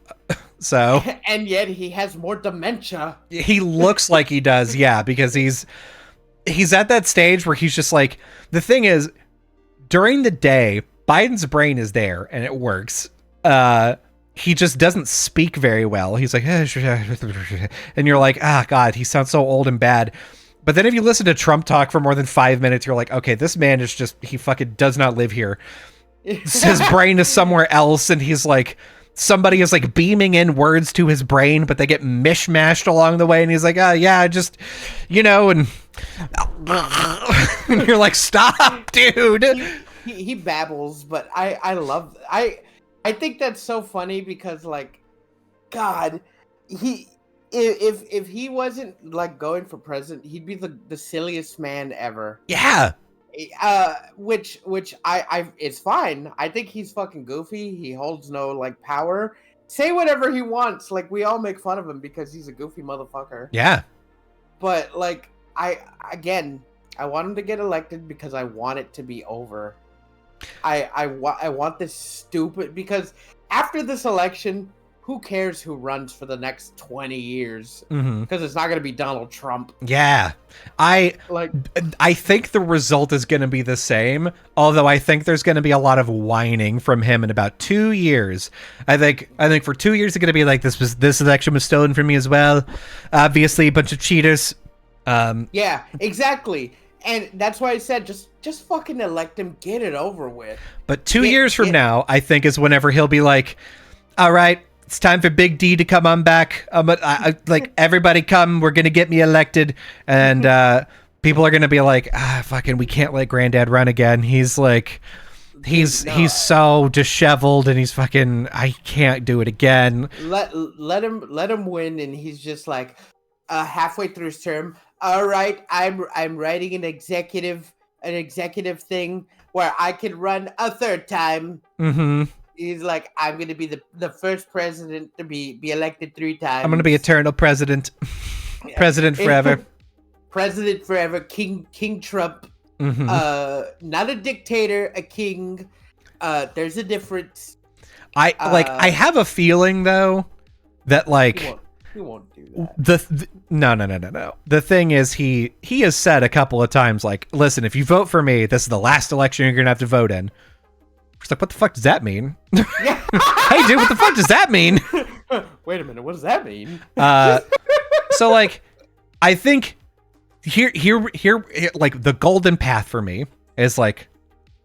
S1: so.
S2: And yet he has more dementia.
S1: He looks like he does, yeah, because he's at that stage where he's just like, the thing is, during the day, Biden's brain is there and it works. He just doesn't speak very well. He's like, and you're like, ah, God, he sounds so old and bad. But then if you listen to Trump talk for more than 5 minutes, you're like, okay, this man is just, he fucking does not live here. His brain is somewhere else. And he's like, somebody is like beaming in words to his brain, but they get mishmashed along the way. And he's like, yeah, just, and you're like, stop, dude.
S2: He babbles, but I think that's so funny because, like, God, if he wasn't like going for president, he'd be the silliest man ever.
S1: Yeah.
S2: Which I it's fine. I think he's fucking goofy. He holds no like power. Say whatever he wants. Like, we all make fun of him because he's a goofy motherfucker.
S1: Yeah.
S2: But like, I want him to get elected because I want it to be over. I want this stupid, because after this election, who cares who runs for the next 20 years? Because it's not going to be Donald Trump.
S1: Yeah. I think the result is going to be the same, although I think there's going to be a lot of whining from him in about 2 years. I think for 2 years it's going to be like, this election was stolen from me as well. Obviously a bunch of cheaters.
S2: Yeah, exactly. And that's why I said just fucking elect him, get it over with.
S1: But 2 years from now, I think, is whenever he'll be like, all right, it's time for Big D to come on back. Like, everybody come, we're going to get me elected. And people are going to be like, fucking, we can't let Granddad run again. He's like, he's so disheveled, and he's fucking, I can't do it again.
S2: Let him win, and he's just like, halfway through his term, all right, I'm writing an executive thing where I can run a third time. He's like, I'm gonna be the first president to be elected 3 times.
S1: I'm gonna be eternal president. President forever.
S2: President forever. King Trump. Not a dictator, a king. There's a difference.
S1: I have a feeling though that like
S2: he won't do that.
S1: No. The thing is, he has said a couple of times, like, listen, if you vote for me, this is the last election you're gonna have to vote in. It's like, what the fuck does that mean?
S2: Yeah.
S1: Hey, dude, what the fuck does that mean?
S2: Wait a minute, what does that mean?
S1: So, like, I think here, like, the golden path for me is, like,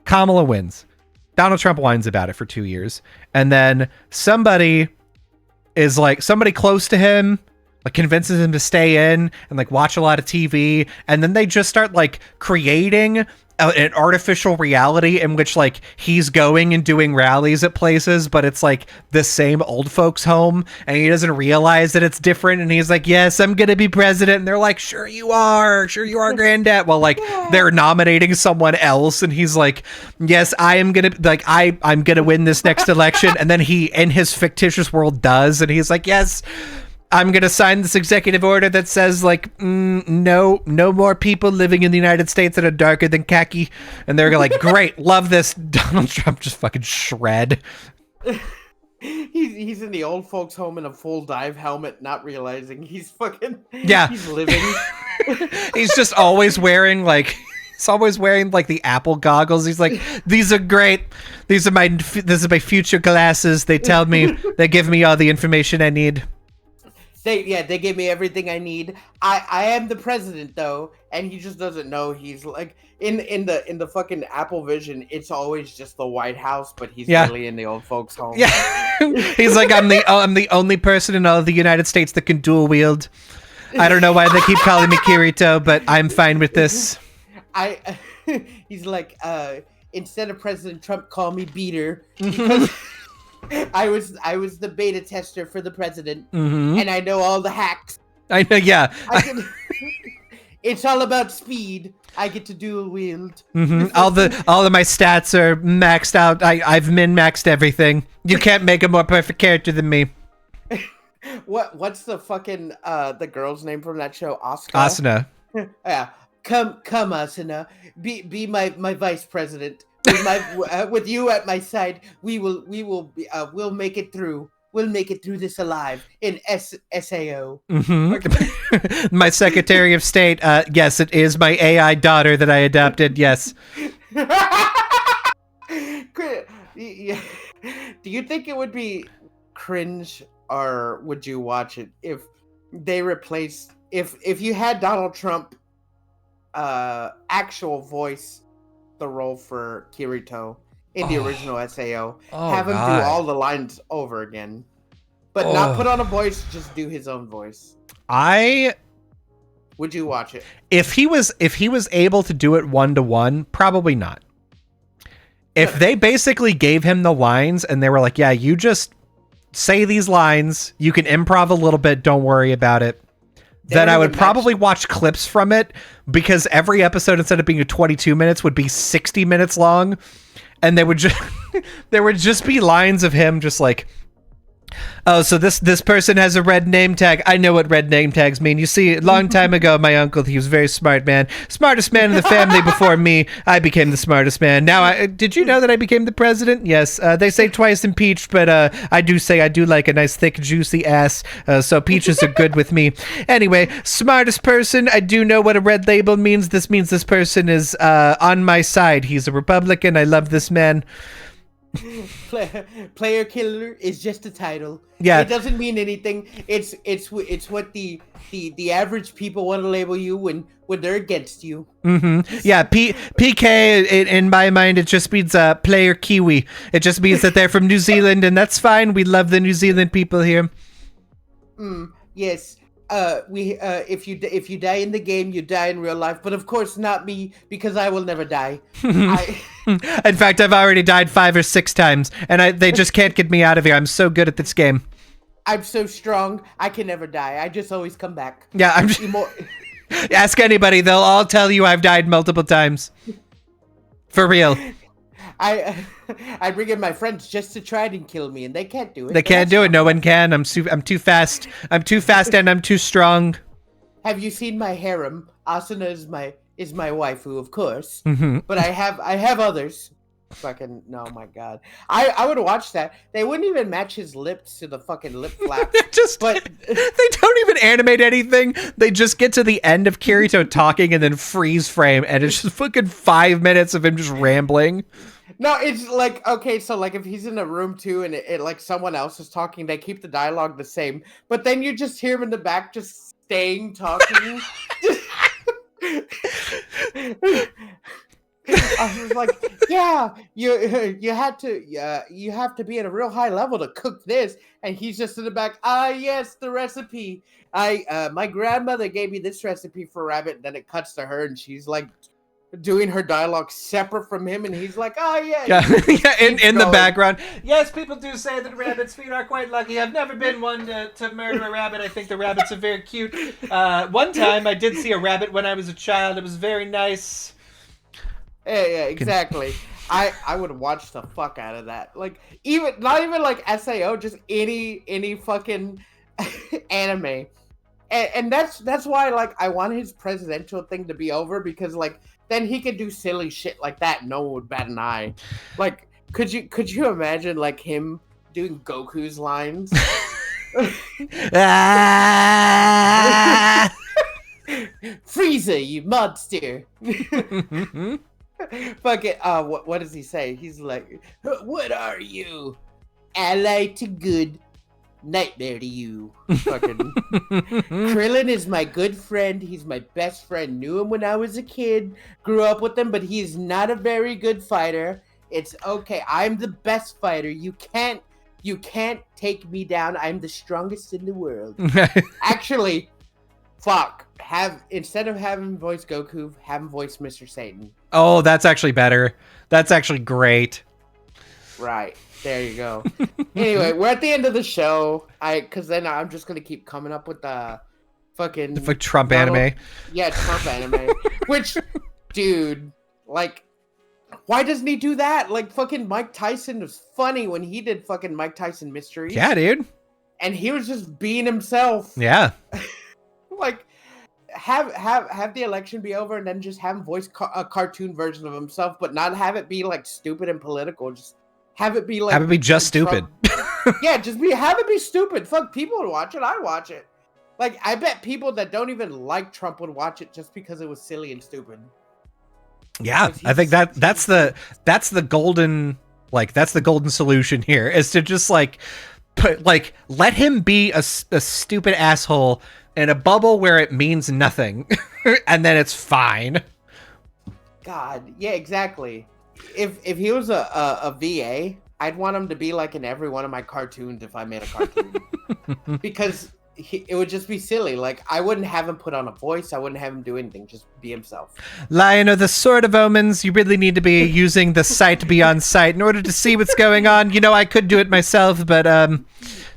S1: Kamala wins. Donald Trump whines about it for 2 years. And then somebody close to him, like, convinces him to stay in and, like, watch a lot of TV. And then they just start, like, creating an artificial reality in which, like, he's going and doing rallies at places, but it's like the same old folks home, and he doesn't realize that it's different, and he's like, yes, I'm gonna be president, and they're like, sure you are Granddad, well, like, they're nominating someone else, and he's like, yes, I am gonna, like, I'm gonna win this next election, and then he, in his fictitious world, does, and he's like, yes, I'm going to sign this executive order that says, like, no more people living in the United States that are darker than khaki. And they're like, great, love this. Donald Trump just fucking shred.
S2: He's in the old folks home in a full dive helmet, not realizing he's fucking, he's living.
S1: He's just always wearing, like, the Apple goggles. He's like, these are great. This is my future glasses. They tell me, they give me all the information I need.
S2: They gave me everything I need. I am the president though, and he just doesn't know. He's like in the fucking Apple Vision, it's always just the White House, but he's really in the old folks' home.
S1: Yeah, he's like, I'm the only person in all of the United States that can dual wield. I don't know why they keep calling me Kirito, but I'm fine with this.
S2: He's like, instead of President Trump, call me Beater, because I was the beta tester for the president, and I know all the hacks.
S1: I know, yeah.
S2: It's all about speed. I get to dual wield.
S1: All of my stats are maxed out. I've min-maxed everything. You can't make a more perfect character than me.
S2: What's the fucking the girl's name from that show?
S1: Asuna.
S2: Yeah, come Asuna, be my vice president. With you at my side, we'll make it through. We'll make it through this alive in SAO.
S1: My Secretary of State. Yes, it is my AI daughter that I adopted. Yes.
S2: Do you think it would be cringe, or would you watch it if they replaced if you had Donald Trump actual voice the role for Kirito in the original SAO, have him do all the lines over again, but not put on a voice, just do his own voice? Would you watch it?
S1: If he was able to do it 1-to-1, probably not. If they basically gave him the lines and they were like, yeah, you just say these lines, you can improv a little bit, don't worry about it, then I would probably watch clips from it, because every episode, instead of being 22 minutes, would be 60 minutes long, and there would just be lines of him just like, Oh, so this person has a red name tag. I know what red name tags mean. You see, a long time ago, my uncle, he was a very smart man. Smartest man in the family before me. I became the smartest man. Now, did you know that I became the president? Yes. They say twice impeached, but I do say I do like a nice, thick, juicy ass. So peaches are good with me. Anyway, smartest person. I do know what a red label means. This means this person is on my side. He's a Republican. I love this man.
S2: Player killer is just a title.
S1: Yeah,
S2: it doesn't mean anything. It's what the average people want to label you when they're against you.
S1: Yeah, PK in my mind, it just means player Kiwi. It just means that they're from New Zealand, and that's fine. We love the New Zealand people here.
S2: Yes. If you die in the game, you die in real life. But of course, not me, because I will never die.
S1: In fact, I've already died 5 or 6 times, and they just can't get me out of here. I'm so good at this game.
S2: I'm so strong, I can never die. I just always come back.
S1: Yeah, ask anybody; they'll all tell you I've died multiple times. For real.
S2: I bring in my friends just to try and kill me, and they can't do it.
S1: They can't do it. No one can. I'm too fast. I'm too fast, and I'm too strong.
S2: Have you seen my harem? Asuna is my waifu, of course. But I have others. Fucking no, my god. I would watch that. They wouldn't even match his lips to the fucking lip flaps.
S1: But they don't even animate anything. They just get to the end of Kirito talking and then freeze frame, and it's just fucking 5 minutes of him just rambling.
S2: No, it's like, okay, so like if he's in a room too and it like someone else is talking, they keep the dialogue the same, but then you just hear him in the back just staying talking. I was like, yeah, you have to be at a real high level to cook this, and he's just in the back. Yes, the recipe. My grandmother gave me this recipe for rabbit. And then it cuts to her, and she's like doing her dialogue separate from him, and he's like, yeah,
S1: in the background. Yes, people do say that rabbits' feet are quite lucky. I've never been one to murder a rabbit. I think the rabbits are very cute. One time I did see a rabbit when I was a child. It was very nice.
S2: Yeah, exactly. I would watch the fuck out of that. Like, not even like SAO, just any fucking anime. And that's why, like, I want his presidential thing to be over, because like then he could do silly shit like that and no one would bat an eye. Like, could you imagine like him doing Goku's lines? Frieza, you monster. Fuck it. What does he say? He's like, what are you? Ally to good, nightmare to you. Fucking Krillin is my good friend. He's my best friend. Knew him when I was a kid. Grew up with him, but he's not a very good fighter. It's okay. I'm the best fighter. You can't take me down. I'm the strongest in the world. Actually, fuck. Instead of having voice Goku, have him voice Mr. Satan.
S1: Oh, that's actually better. That's actually great.
S2: Right. There you go. Anyway, we're at the end of the show. Because then I'm just gonna keep coming up with the fucking
S1: Trump anime.
S2: Yeah, Trump anime. Which, dude, like, why doesn't he do that? Like, fucking Mike Tyson was funny when he did fucking Mike Tyson Mysteries.
S1: Yeah, dude.
S2: And he was just being himself.
S1: Yeah.
S2: Like, have the election be over and then just have him voice a cartoon version of himself, but not have it be like stupid and political. Just have it be like,
S1: have it be just stupid.
S2: Yeah, have it be stupid. Fuck, people would watch it. I'd watch it. Like, I bet people that don't even like Trump would watch it just because it was silly and stupid.
S1: Yeah, I think that's the golden, like, that's the golden solution here, is to just like let him be a stupid asshole in a bubble where it means nothing, and then it's fine.
S2: God, yeah, exactly. If he was a VA, I'd want him to be like in every one of my cartoons if I made a cartoon. Because it would just be silly. Like, I wouldn't have him put on a voice. I wouldn't have him do anything. Just be himself.
S1: Lion of the Sword of Omens, you really need to be using the sight beyond sight in order to see what's going on. You know, I could do it myself, but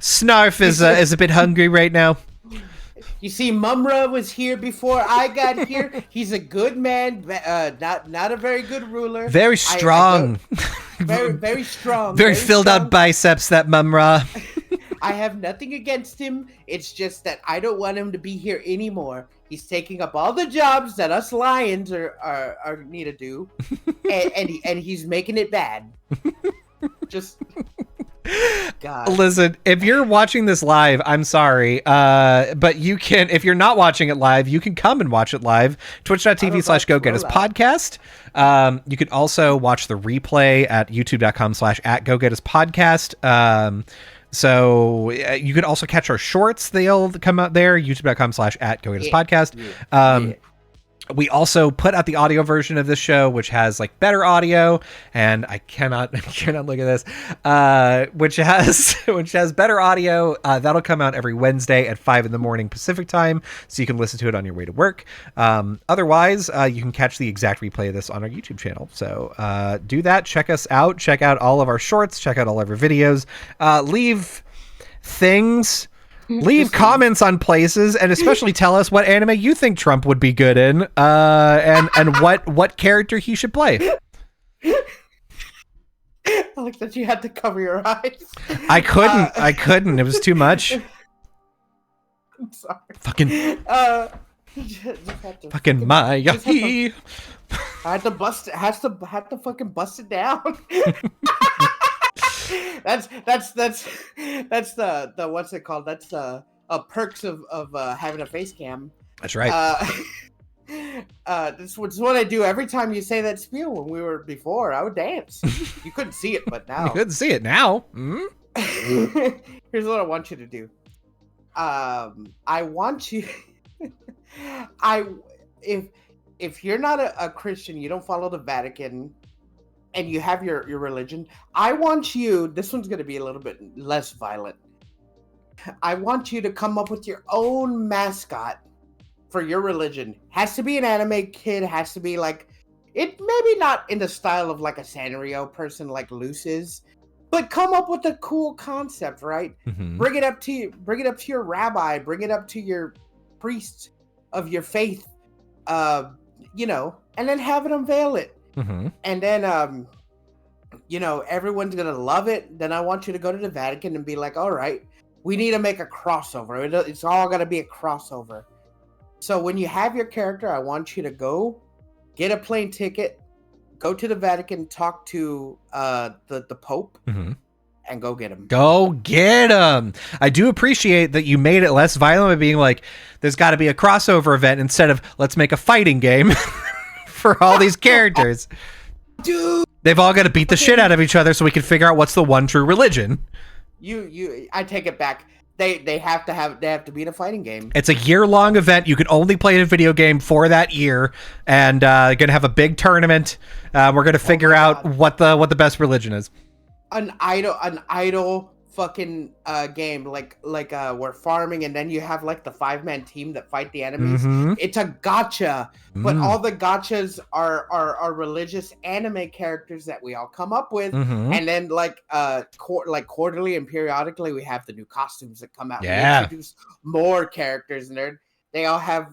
S1: Snarf is a bit hungry right now.
S2: You see, Mumra was here before I got here. He's a good man, not a very good ruler.
S1: Very strong.
S2: Very strong.
S1: Very filled out biceps, that Mumra.
S2: I have nothing against him. It's just that I don't want him to be here anymore. He's taking up all the jobs that us lions are need to do, and he's making it bad. Just God.
S1: Listen, if you're watching this live, I'm sorry, but you can. If you're not watching it live, you can come and watch it live. Twitch.tv/GoGettas podcast. You can also watch the replay at youtube.com/@GoGettas podcast. So you can also catch our shorts. They'll come out there. youtube.com/@GoGettas podcast. We also put out the audio version of this show, which has like better audio, and I cannot look at this, which has better audio. That'll come out every Wednesday at 5 a.m. Pacific time, so you can listen to it on your way to work. Otherwise, you can catch the exact replay of this on our YouTube channel. So do that. Check us out. Check out all of our shorts. Check out all of our videos. Leave things. Leave comments on places, and especially tell us what anime you think Trump would be good in, and what character he should play.
S2: I like that you had to cover your eyes.
S1: I couldn't. It was too much.
S2: I'm sorry.
S1: Fucking Maya.
S2: I had to bust it. Had to fucking bust it down. That's the what's it called? That's the perks of having a face cam.
S1: That's right.
S2: This is what I do every time you say that spiel. When we were before, I would dance. You couldn't see it, but now
S1: you couldn't see it now. Mm-hmm.
S2: Here's what I want you to do. I want you. If you're not a Christian, you don't follow the Vatican, and you have your religion, I want you, this one's going to be a little bit less violent. I want you to come up with your own mascot for your religion. Has to be an anime kid, has to be like, it maybe not in the style of like a Sanrio person like Luce is, but come up with a cool concept, right?
S1: Mm-hmm.
S2: Bring it up to your rabbi, bring it up to your priest of your faith, and then have it unveil it.
S1: Mm-hmm.
S2: And then, everyone's going to love it. Then I want you to go to the Vatican and be like, all right, we need to make a crossover. It's all going to be a crossover. So when you have your character, I want you to go get a plane ticket, go to the Vatican, talk to the Pope,
S1: mm-hmm.
S2: and go get him.
S1: Go get him. I do appreciate that you made it less violent by being like, there's got to be a crossover event instead of let's make a fighting game. For all these characters,
S2: dude,
S1: they've all got to beat the shit out of each other so we can figure out what's the one true religion.
S2: I take it back. They have to be in a fighting game.
S1: It's a year-long event. You can only play a video game for that year, and gonna have a big tournament. We're gonna figure out what the best religion is.
S2: An idle fucking game like we're farming, and then you have like the 5-man team that fight the enemies.
S1: Mm-hmm.
S2: It's a gacha, but all the gachas are religious anime characters that we all come up with.
S1: Mm-hmm.
S2: And then quarterly and periodically we have the new costumes that come out.
S1: Yeah,
S2: we introduce more characters, and they all have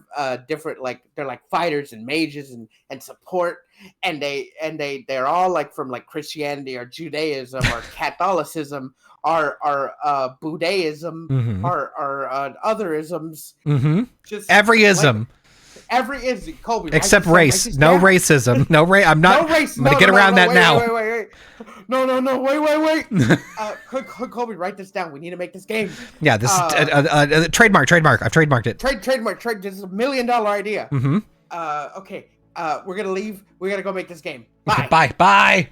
S2: different, they're like fighters and mages and support, and they're all like from like Christianity or Judaism or Catholicism or Buddhism,
S1: mm-hmm.
S2: or other isms.
S1: Mm-hmm.
S2: Just
S1: every ism.
S2: Every ism, Colby.
S1: Except race. No racism. No race. I'm not.
S2: No race.
S1: I'm gonna get around that now.
S2: Wait. No. Wait. Colby, write this down. We need to make this game.
S1: Yeah, this is trademark. I've trademarked it.
S2: Trademark. This is $1 million idea.
S1: Mm-hmm.
S2: Okay. We're gonna leave. We gotta go make this game. Bye.
S1: Bye.